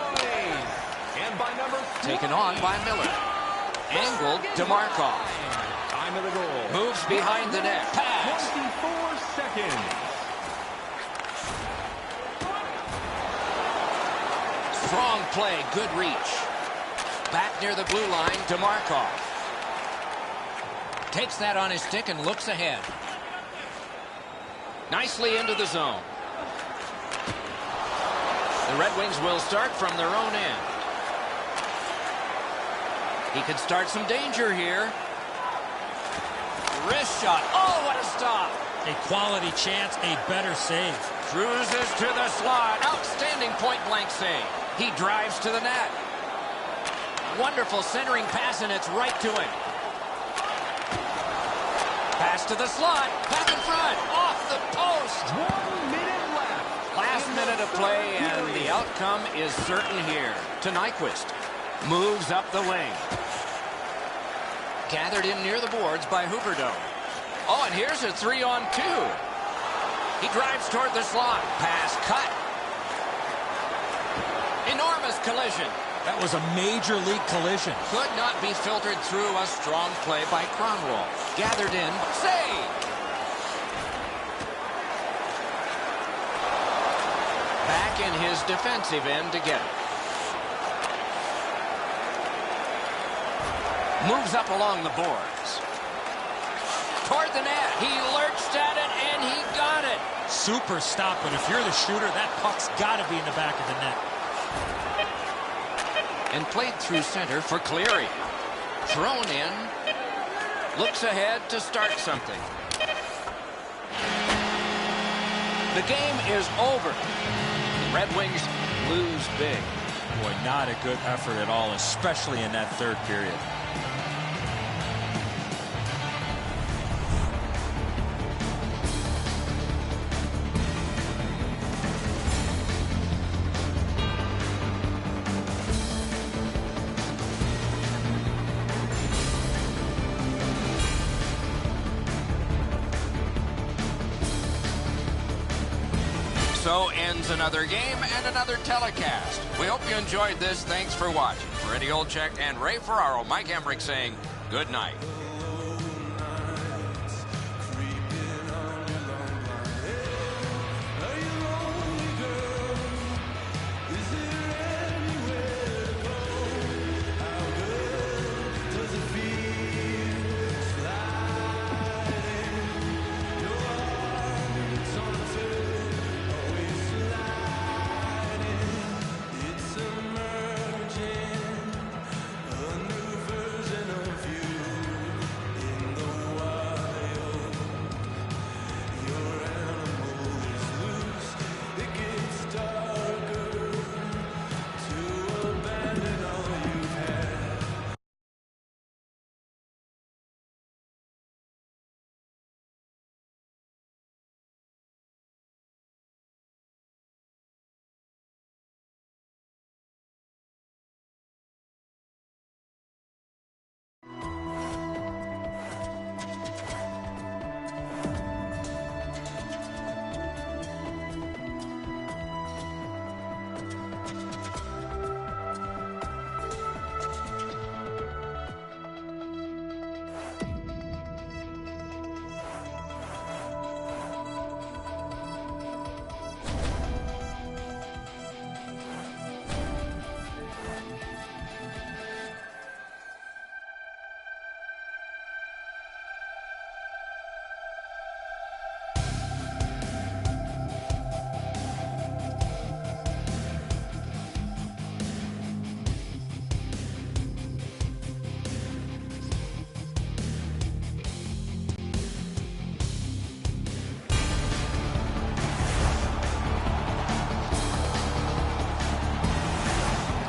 And by number 20, Taken on by Miller. Angled to Markov. time of the goal. Moves behind the net. Pass. 24 seconds. Strong play. Good reach. Back near the blue line to Markov. Takes that on his stick and looks ahead. Nicely into the zone. The Red Wings will start from their own end. He could start some danger here. Wrist shot. Oh, what a stop. A quality chance, a better save. Cruises to the slot. Outstanding point-blank save. He drives to the net. Wonderful centering pass, and it's right to him. Pass to the slot. Back in front. Off the post. 1 minute left. Last minute of play, and the outcome is certain here. To Nyquist. Moves up the wing. Gathered in near the boards by Huberdeau. Oh, and here's a 3-on-2. He drives toward the slot. Pass cut. Enormous collision. That was a major league collision. Could not be filtered through a strong play by Kronwall. Gathered in. Save. Back in his defensive end to get it. Moves up along the boards. Toward the net. He lurched at it, and he got it. Super stop, but if you're the shooter, that puck's got to be in the back of the net. And played through center for Cleary. Thrown in. Looks ahead to start something. The game is over. The Red Wings lose big. Boy, not a good effort at all, especially in that third period. So ends another game and another telecast. We hope you enjoyed this. Thanks for watching. For Eddie Olczyk and Ray Ferraro, Mike Emmerich saying good night.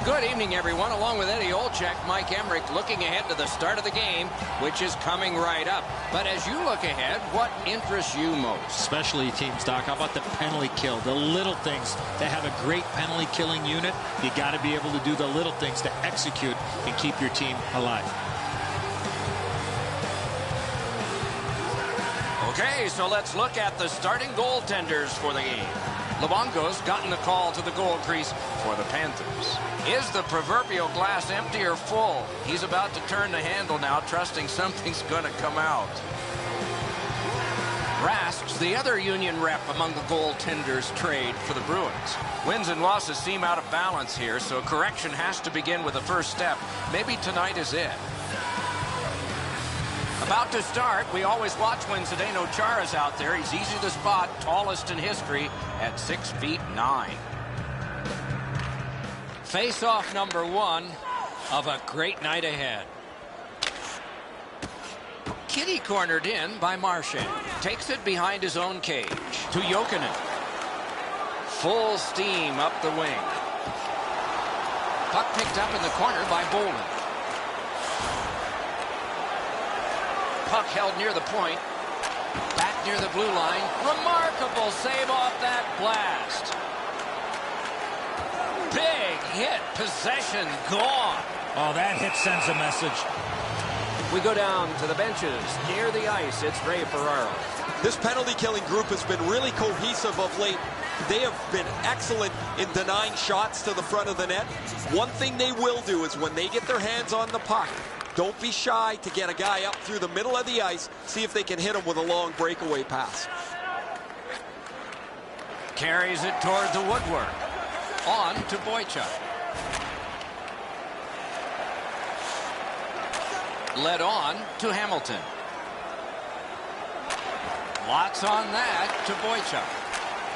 Good evening, everyone. Along with Eddie Olczyk, Mike Emmerich looking ahead to the start of the game, which is coming right up. But as you look ahead, what interests you most? Especially teams, Doc. How about the penalty kill? The little things. They have a great penalty killing unit. You got to be able to do the little things to execute and keep your team alive. Okay, so let's look at the starting goaltenders for the game. Luongo's gotten the call to the goal crease for the Panthers. Is the proverbial glass empty or full? He's about to turn the handle now, trusting something's going to come out. Rask's the other Union rep among the goaltenders trade for the Bruins. Wins and losses seem out of balance here, so correction has to begin with the first step. Maybe tonight is it. About to start, we always watch when Zdeno Chara's out there. He's easy to spot, tallest in history at 6'9". Face-off number 1 of a great night ahead. Kitty cornered in by Marchand. Takes it behind his own cage to Jokinen. Full steam up the wing. Puck picked up in the corner by Bolin. Puck held near the point. Back near the blue line. Remarkable save off that blast. Big hit. Possession gone. Oh, that hit sends a message. We go down to the benches. Near the ice, it's Ray Ferraro. This penalty-killing group has been really cohesive of late. They have been excellent in denying shots to the front of the net. One thing they will do is when they get their hands on the puck, don't be shy to get a guy up through the middle of the ice, see if they can hit him with a long breakaway pass. Carries it toward the woodwork. On to Boychuk. Led on to Hamilton. Lots on that to Boychuk.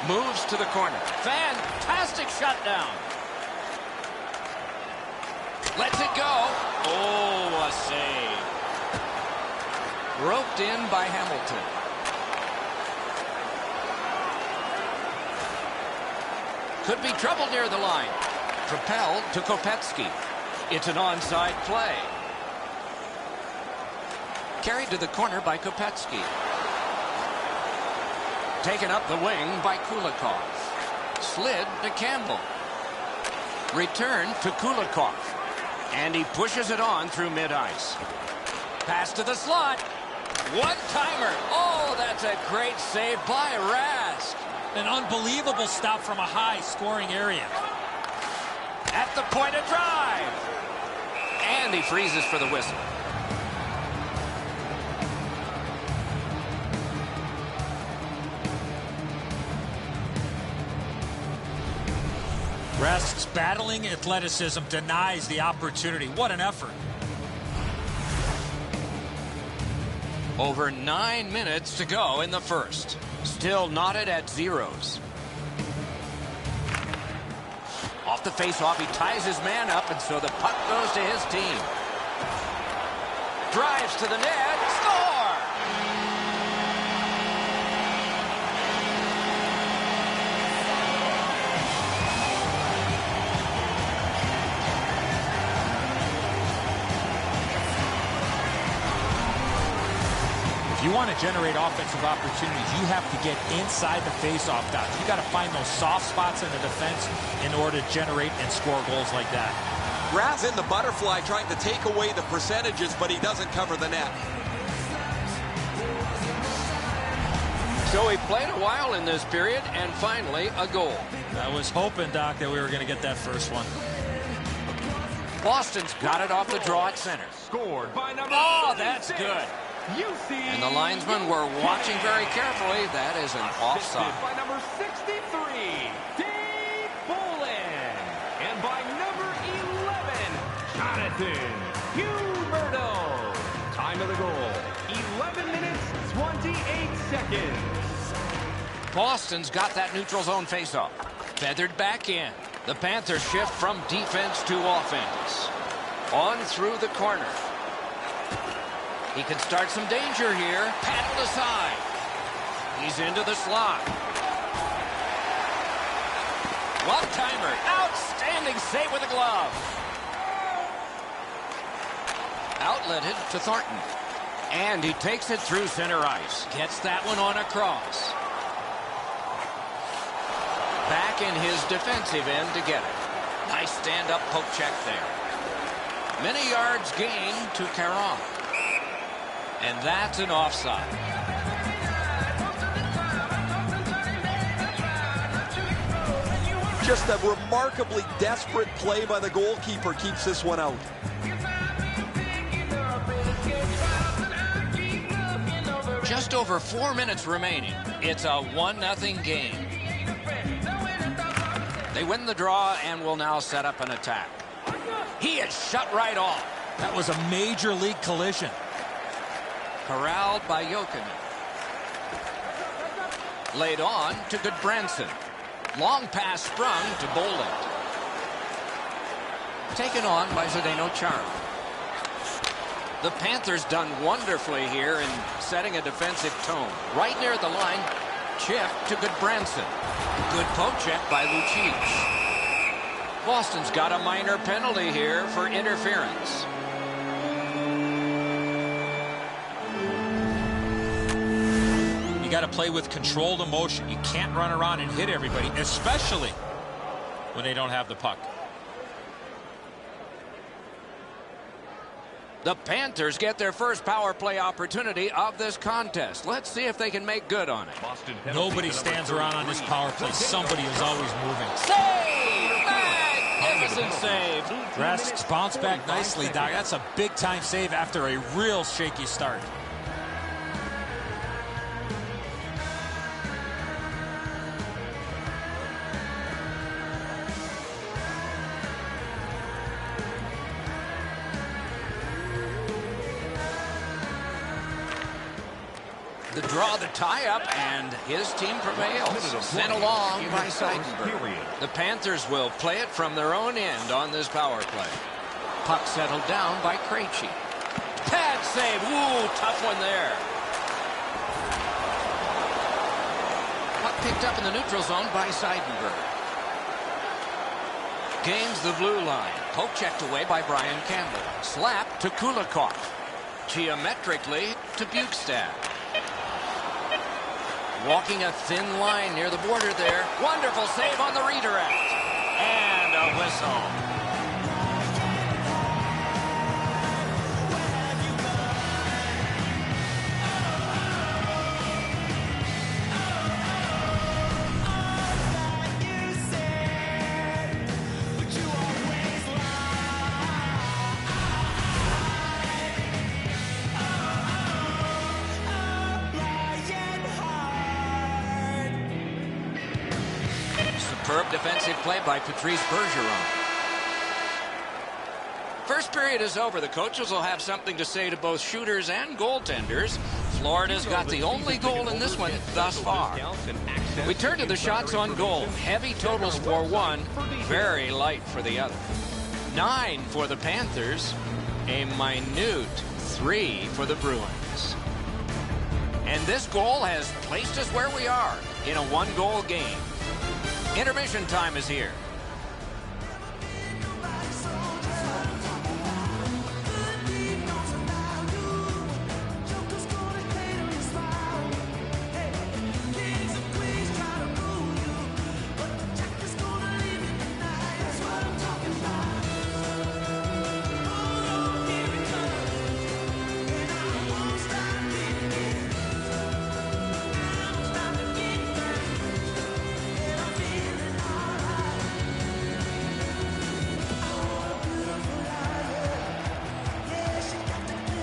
Moves to the corner. Fantastic shutdown. Lets it go. Oh, a save. Roped in by Hamilton. Could be trouble near the line. Propelled to Kopetsky. It's an onside play. Carried to the corner by Kopetsky. Taken up the wing by Kulikov. Slid to Campbell. Return to Kulikov. And he pushes it on through mid-ice. Pass to the slot. One-timer. Oh, that's a great save by Rask. An unbelievable stop from a high-scoring area. At the point of drive. And he freezes for the whistle. Rask's battling athleticism denies the opportunity. What an effort. Over 9 minutes to go in the first. Still knotted at zeros. Off the faceoff, he ties his man up, and so the puck goes to his team. Drives to the net. Score! If you want to generate offensive opportunities, you have to get inside the faceoff dots. You got to find those soft spots in the defense in order to generate and score goals like that. Raz in the butterfly trying to take away the percentages, but he doesn't cover the net. So he played a while in this period, and finally a goal. I was hoping, Doc, that we were going to get that first one. Boston's got it off the draw at center. Scored by number Oh, that's good. And the linesmen were watching very carefully. That is an offside. By number 63, Dave Bolin. And by number 11, Jonathan Huberdeau. Time of the goal, 11 minutes, 28 seconds. Boston's got that neutral zone faceoff. Feathered back in. The Panthers shift from defense to offense. On through the corner. He can start some danger here. Paddled aside. He's into the slot. One-timer. Outstanding save with a glove. Outletted to Thornton. And he takes it through center ice. Gets that one on across. Back in his defensive end to get it. Nice stand-up poke check there. Many yards gained to Caron. And that's an offside. Just a remarkably desperate play by the goalkeeper keeps this one out. Just over 4 minutes remaining. It's a 1-0 game. They win the draw and will now set up an attack. He is shut right off. That was a major league collision. Corralled by Jokinen. Laid on to Goodbranson. Long pass sprung to Bolland. Taken on by Zdeno Chara. The Panthers done wonderfully here in setting a defensive tone. Right near the line, chip to Goodbranson. Good poke check by Lucic. Boston's got a minor penalty here for interference. You got to play with controlled emotion. You can't run around and hit everybody, especially when they don't have the puck. The Panthers get their first power play opportunity of this contest. Let's see if they can make good on it. Nobody stands around on this power play. Somebody is always moving. Save! Magnificent save. Rask's bounced back nicely, Doc. That's a big-time save after a real shaky start. The draw, the tie-up, and his team prevails. Sent along by Seidenberg. The Panthers will play it from their own end on this power play. Puck settled down by Krejci. Pad save. Ooh, tough one there. Puck picked up in the neutral zone by Seidenberg. Gains the blue line. Poke checked away by Brian Campbell. Slap to Kulikov. Geometrically to Bukestad. Walking a thin line near the border there. Wonderful save on the redirect. And a whistle. Superb defensive play by Patrice Bergeron. First period is over. The coaches will have something to say to both shooters and goaltenders. Florida's got the only goal in this one thus far. We turn to the shots on goal. Heavy totals for one, very light for the other. 9 for the Panthers, a minute 3 for the Bruins. And this goal has placed us where we are in a one-goal game. Intermission time is here.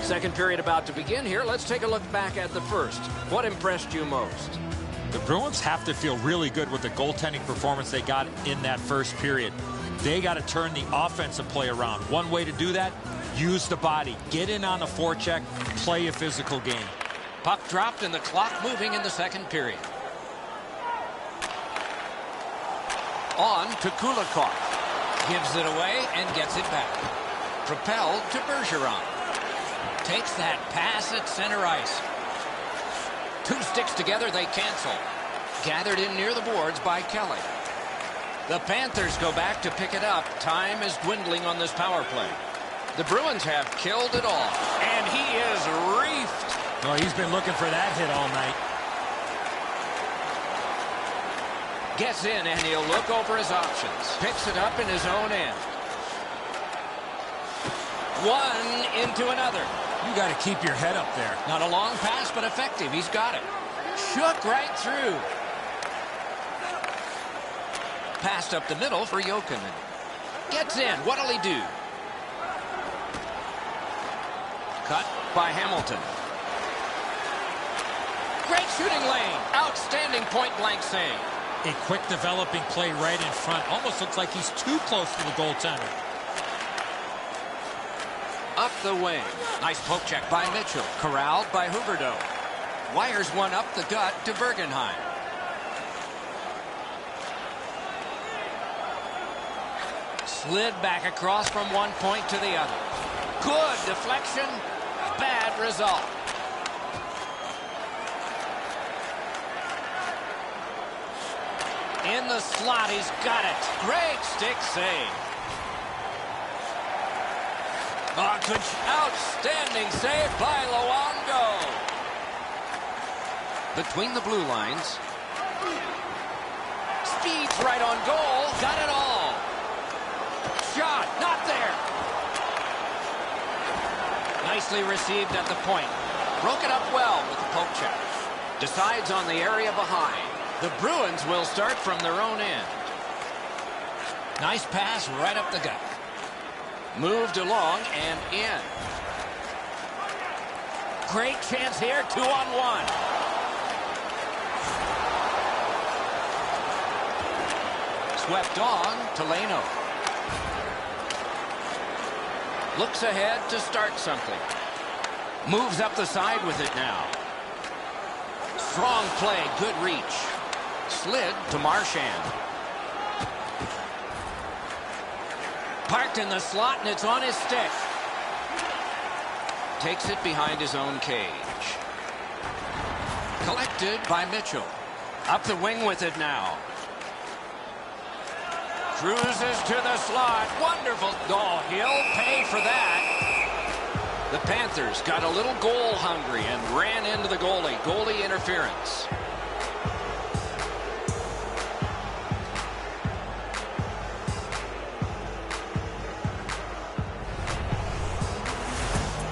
Second period about to begin here. Let's take a look back at the first. What impressed you most? The Bruins have to feel really good with the goaltending performance they got in that first period. They got to turn the offensive play around. One way to do that, use the body. Get in on the forecheck, play a physical game. Puck dropped and the clock moving in the second period. On to Kulikov. Gives it away and gets it back. Propelled to Bergeron. Takes that pass at center ice. Two sticks together, they cancel. Gathered in near the boards by Kelly. The Panthers go back to pick it up. Time is dwindling on this power play. The Bruins have killed it all. And he is reefed. Well, he's been looking for that hit all night. Gets in and he'll look over his options. Picks it up in his own end. One into another. You got to keep your head up there. Not a long pass, but effective. He's got it. Shook right through. Passed up the middle for Jokinen. Gets in. What'll he do? Cut by Hamilton. Great shooting lane. Outstanding point-blank save. A quick developing play right in front. Almost looks like he's too close to the goaltender. Up the wing. Nice poke check by Mitchell. Corralled by Huberdeau. Wires one up the gut to Bergenheim. Slid back across from one point to the other. Good deflection. Bad result. In the slot, he's got it. Great stick save. Outstanding save by Luongo. Between the blue lines. Speeds right on goal. Got it all. Shot. Not there. Nicely received at the point. Broke it up well with the poke check. Decides on the area behind. The Bruins will start from their own end. Nice pass right up the gut. Moved along and in. Great chance here, 2-on-1. Swept on to Leno. Looks ahead to start something. Moves up the side with it now. Strong play, good reach. Slid to Marchand. Parked in the slot, and it's on his stick. Takes it behind his own cage. Collected by Mitchell. Up the wing with it now. Cruises to the slot. Wonderful. Oh, he'll pay for that. The Panthers got a little goal hungry and ran into the goalie. Goalie interference.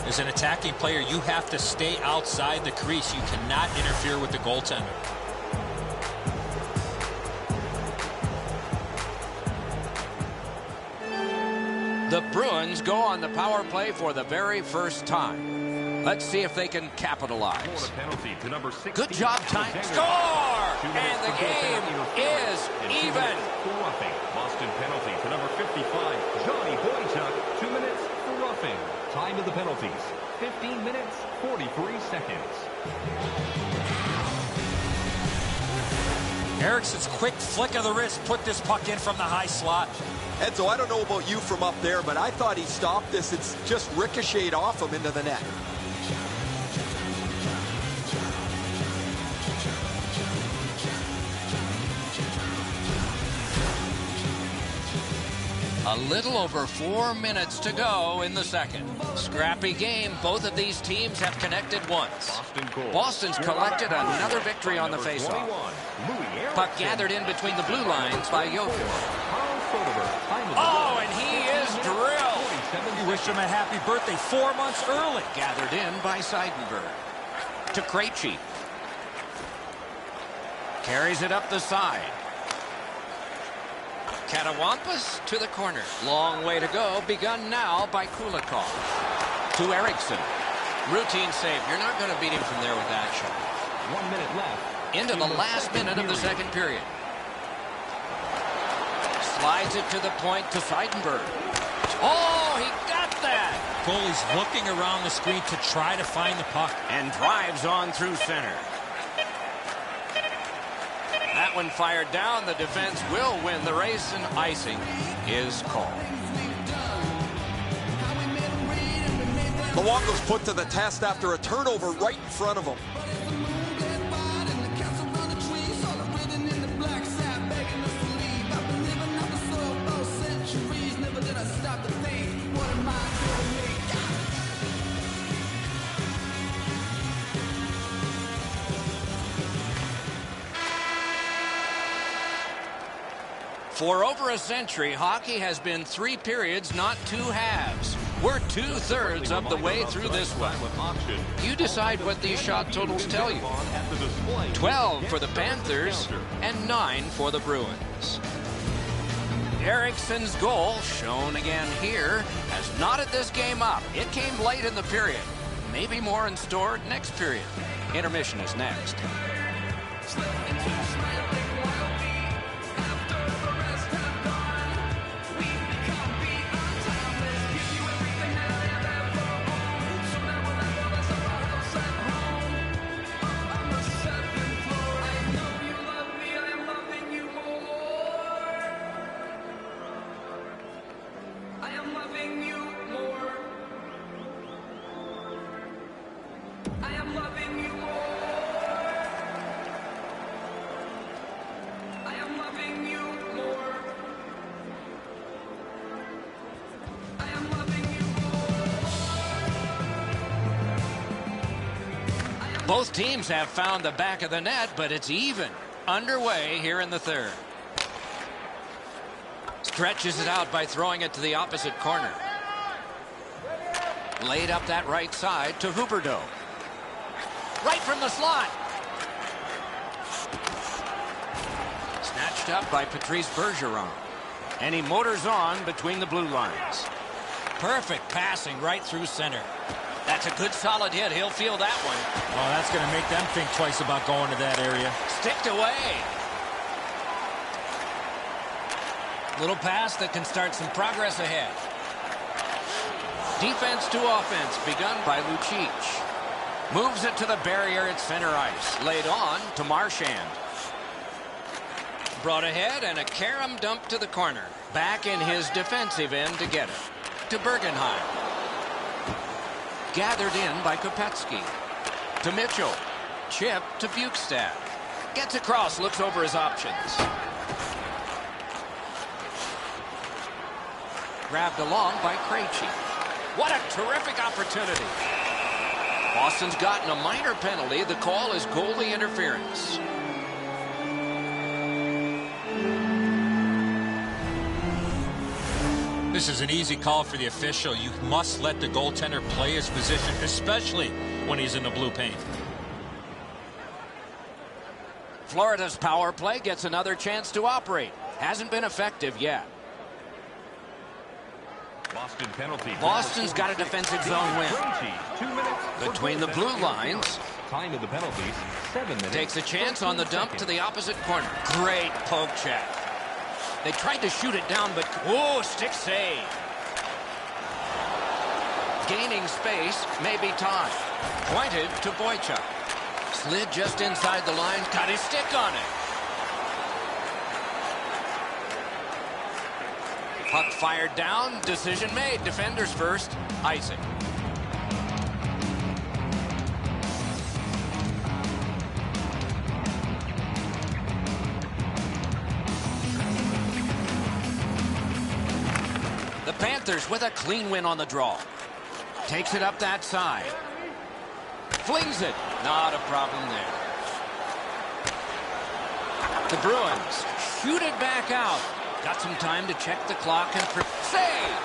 As an attacking player, you have to stay outside the crease. You cannot interfere with the goaltender. The Bruins go on the power play for the very first time. Let's see if they can capitalize. Good job, time. Score! And the game is even. Boston penalty to number 55, Johnny Boychuk. 2 minutes for roughing. Time of the penalties, 15 minutes, 43 seconds. Eriksson's quick flick of the wrist put this puck in from the high slot. Enzo, I don't know about you from up there, but I thought he stopped this. It's just ricocheted off him into the net. A little over 4 minutes to go in the second. Scrappy game. Both of these teams have connected once. Boston's collected another victory on the faceoff. Puck gathered in between the blue lines by Jokic. Oh, and he is drilled. You wish him a happy birthday 4 months early. Gathered in by Seidenberg. To Krejci. Carries it up the side. Katawampus to the corner. Long way to go. Begun now by Kulikov. To Eriksson. Routine save. You're not going to beat him from there with that shot. 1 minute left. Into the last minute of the second period. Slides it to the point to Seidenberg. Oh, he got that. Goalie's looking around the screen to try to find the puck. And drives on through center. That one fired down. The defense will win the race, and icing is called. Luongo's put to the test after a turnover right in front of him. For over a century, hockey has been 3 periods, not 2 halves. We're 2/3 of the way through this one. You decide what these shot totals tell you. 12 for the Panthers and 9 for the Bruins. Eriksson's goal, shown again here, has knotted this game up. It came late in the period. Maybe more in store next period. Intermission is next. Both teams have found the back of the net, but it's even. Underway here in the third. Stretches it out by throwing it to the opposite corner. Laid up that right side to Huberdeau. Right from the slot. Snatched up by Patrice Bergeron. And he motors on between the blue lines. Perfect passing right through center. That's a good solid hit. He'll feel that one. Oh, that's going to make them think twice about going to that area. Sticked away. Little pass that can start some progress ahead. Defense to offense begun by Lucic. Moves it to the barrier at center ice. Laid on to Marchand. Brought ahead and a carom dump to the corner. Back in his defensive end to get it. To Bergenheim. Gathered in by Kopetsky. To Mitchell. Chip to Bukestad. Gets across, looks over his options. Grabbed along by Krejci. What a terrific opportunity. Boston's gotten a minor penalty. The call is goalie interference. This is an easy call for the official. You must let the goaltender play his position, especially when he's in the blue paint. Florida's power play gets another chance to operate. Hasn't been effective yet. Boston penalty. Boston's got a defensive zone win. 2 minutes Between the blue lines. Time of the penalties, 7 minutes. Takes a chance on the dump to the opposite corner. Great poke check. They tried to shoot it down, but oh, stick save. Gaining space, maybe time. Pointed to Boychuk. Slid just inside the line, got his stick on it. Puck fired down, decision made. Defenders first, icing. The Panthers with a clean win on the draw. Takes it up that side. Flings it. Not a problem there. The Bruins shoot it back out. Got some time to check the clock and save.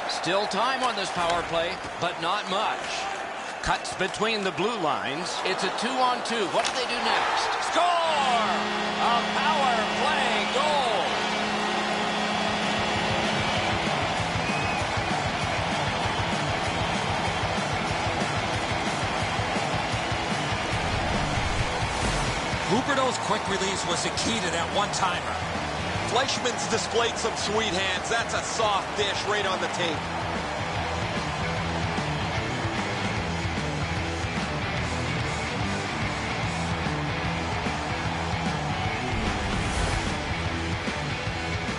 Still time on this power play, but not much. Cuts between the blue lines. It's a 2-on-2. What do they do next? Score! A power play goal. Huberdeau's quick release was the key to that one-timer. Fleischmann's displayed some sweet hands. That's a soft dish right on the tape.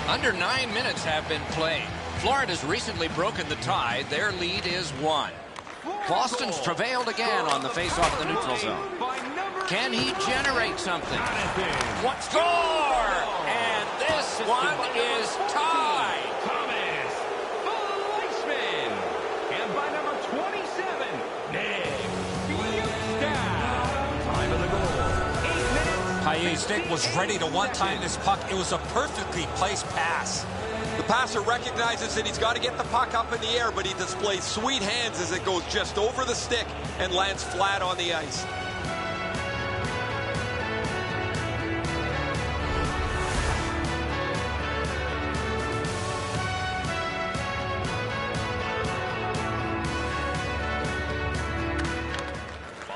Under 9 minutes have been played. Florida's recently broken the tie. Their lead is 1. Boston's prevailed again on the face-off of the neutral zone. Can he generate something? What score? And this one is tied. Thomas Fleischmann. And by number 27, Nick Bukestad. Time of the goal, 8 minutes. Paillet's stick was ready to one-time this puck. It was a perfectly placed pass. The passer recognizes that he's got to get the puck up in the air, but he displays sweet hands as it goes just over the stick and lands flat on the ice.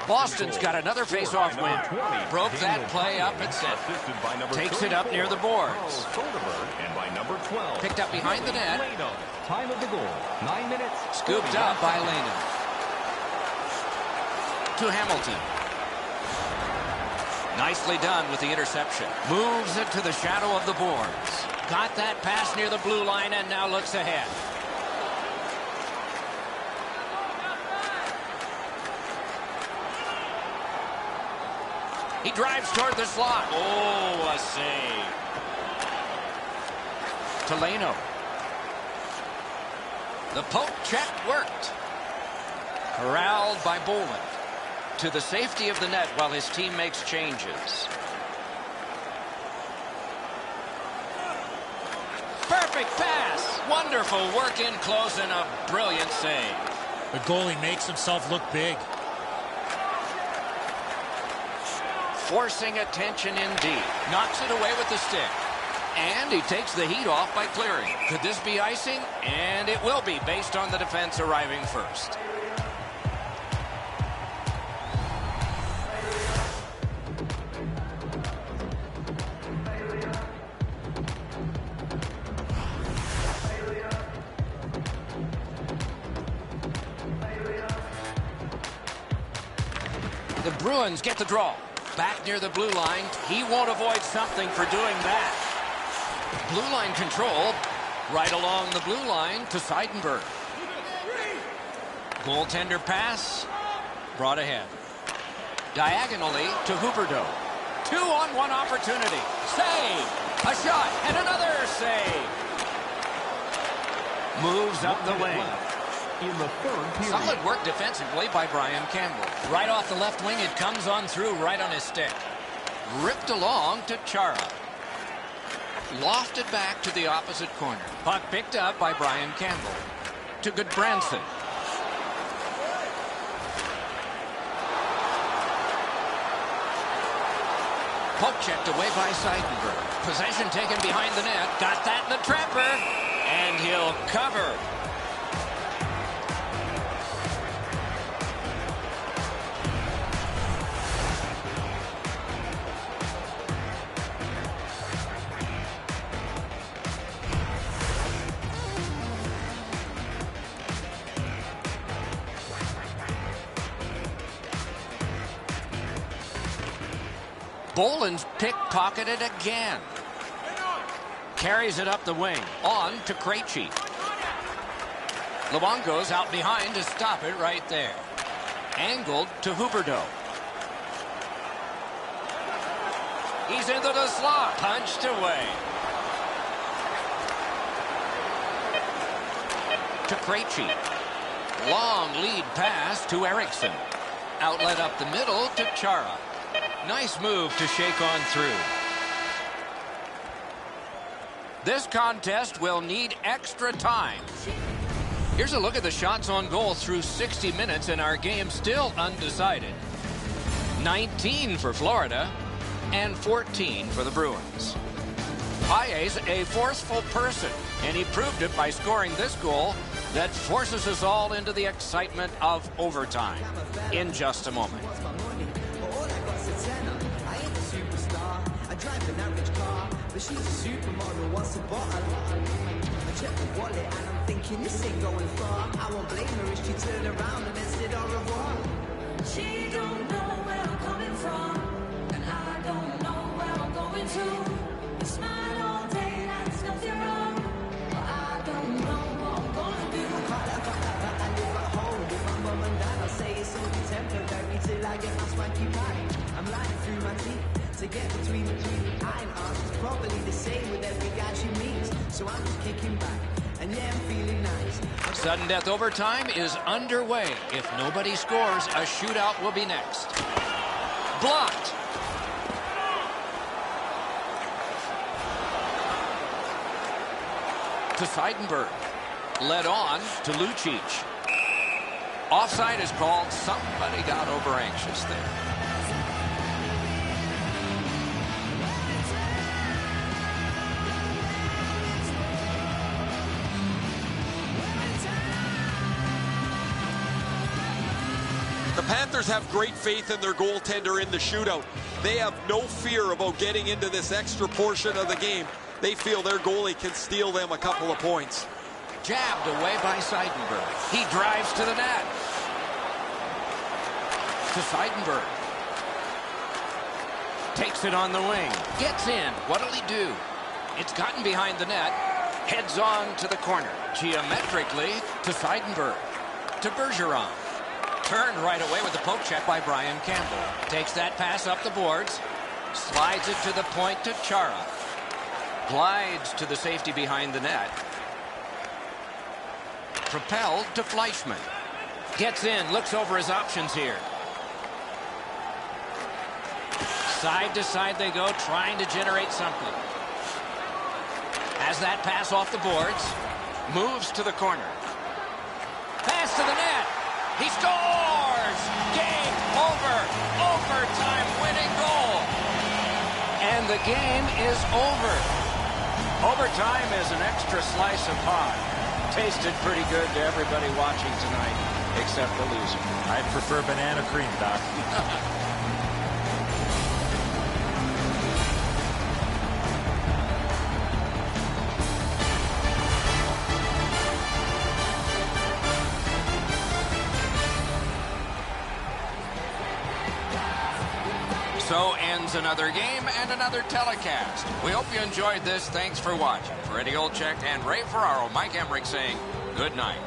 Boston's got another face-off win. Broke that play up at center. Takes it up near the boards. Picked up behind the net. Time of the goal, 9 minutes. Scooped up by Lehman. To Hamilton. Nicely done with the interception. Moves it to the shadow of the boards. Got that pass near the blue line and now looks ahead. He drives toward the slot. Oh, a save. To Leno. The poke check worked. Corralled by Boland. To the safety of the net while his team makes changes. Perfect pass. Wonderful work in close and a brilliant save. The goalie makes himself look big. Forcing attention indeed. Knocks it away with the stick. And he takes the heat off by clearing. Could this be icing? And it will be based on the defense arriving first. The Bruins get the draw. Back near the blue line. He won't avoid something for doing that. Blue line control. Right along the blue line to Seidenberg. Goaltender pass. Brought ahead. Diagonally to Huberdeau. 2-on-1 opportunity. Save. A shot and another save. Moves up the wing. In the third period. Solid work defensively by Brian Campbell. Right off the left wing, it comes on through right on his stick. Ripped along to Chara. Lofted back to the opposite corner. Puck picked up by Brian Campbell. To Goodbranson. Poke checked away by Seidenberg. Possession taken behind the net. Got that in the trapper. And he'll cover. Boland's pickpocketed again. Carries it up the wing. On to Krejci. Luongo's out behind to stop it right there. Angled to Huberdeau. He's into the slot. Punched away. To Krejci. Long lead pass to Eriksson. Outlet up the middle to Chara. Nice move to shake on through. This contest will need extra time. Here's a look at the shots on goal through 60 minutes in our game, still undecided. 19 for Florida and 14 for the Bruins. Paye's a forceful person, and he proved it by scoring this goal that forces us all into the excitement of overtime in just a moment. But she's a supermodel, wants a bottle. I check the wallet and I'm thinking this ain't going far. I won't blame her if she turned around and then said au revoir. She don't know where I'm coming from, and I don't know where I'm going to. You smile all day like there's nothing wrong, but I don't know what I'm gonna do. I live at home with my mum and dad. I'll say it's only temporary till I get my swanky pie. I'm lying through my teeth to get between the three. I'm honest, probably the same with every guy she meets. So I'm just kicking back, and yeah, I'm feeling nice. Sudden death overtime is underway. If nobody scores, a shootout will be next. Blocked. To Seidenberg. Led on to Lucic. Offside is called. Somebody got over anxious there. The Panthers have great faith in their goaltender in the shootout. They have no fear about getting into this extra portion of the game. They feel their goalie can steal them a couple of points. Jabbed away by Seidenberg. He drives to the net. To Seidenberg. Takes it on the wing. Gets in. What'll he do? It's gotten behind the net. Heads on to the corner. Geometrically to Seidenberg. To Bergeron. Turned right away with the poke check by Brian Campbell. Takes that pass up the boards. Slides it to the point to Chara. Glides to the safety behind the net. Propelled to Fleischmann. Gets in. Looks over his options here. Side to side they go, trying to generate something. Has that pass off the boards. Moves to the corner. Pass to the net. He scores! Game over. Overtime winning goal. And the game is over. Overtime is an extra slice of pie. Tasted pretty good to everybody watching tonight, except the loser. I prefer banana cream, Doc. So ends another game and another telecast. We hope you enjoyed this. Thanks for watching. For Eddie Olczyk and Ray Ferraro, Mike Emmerich saying good night.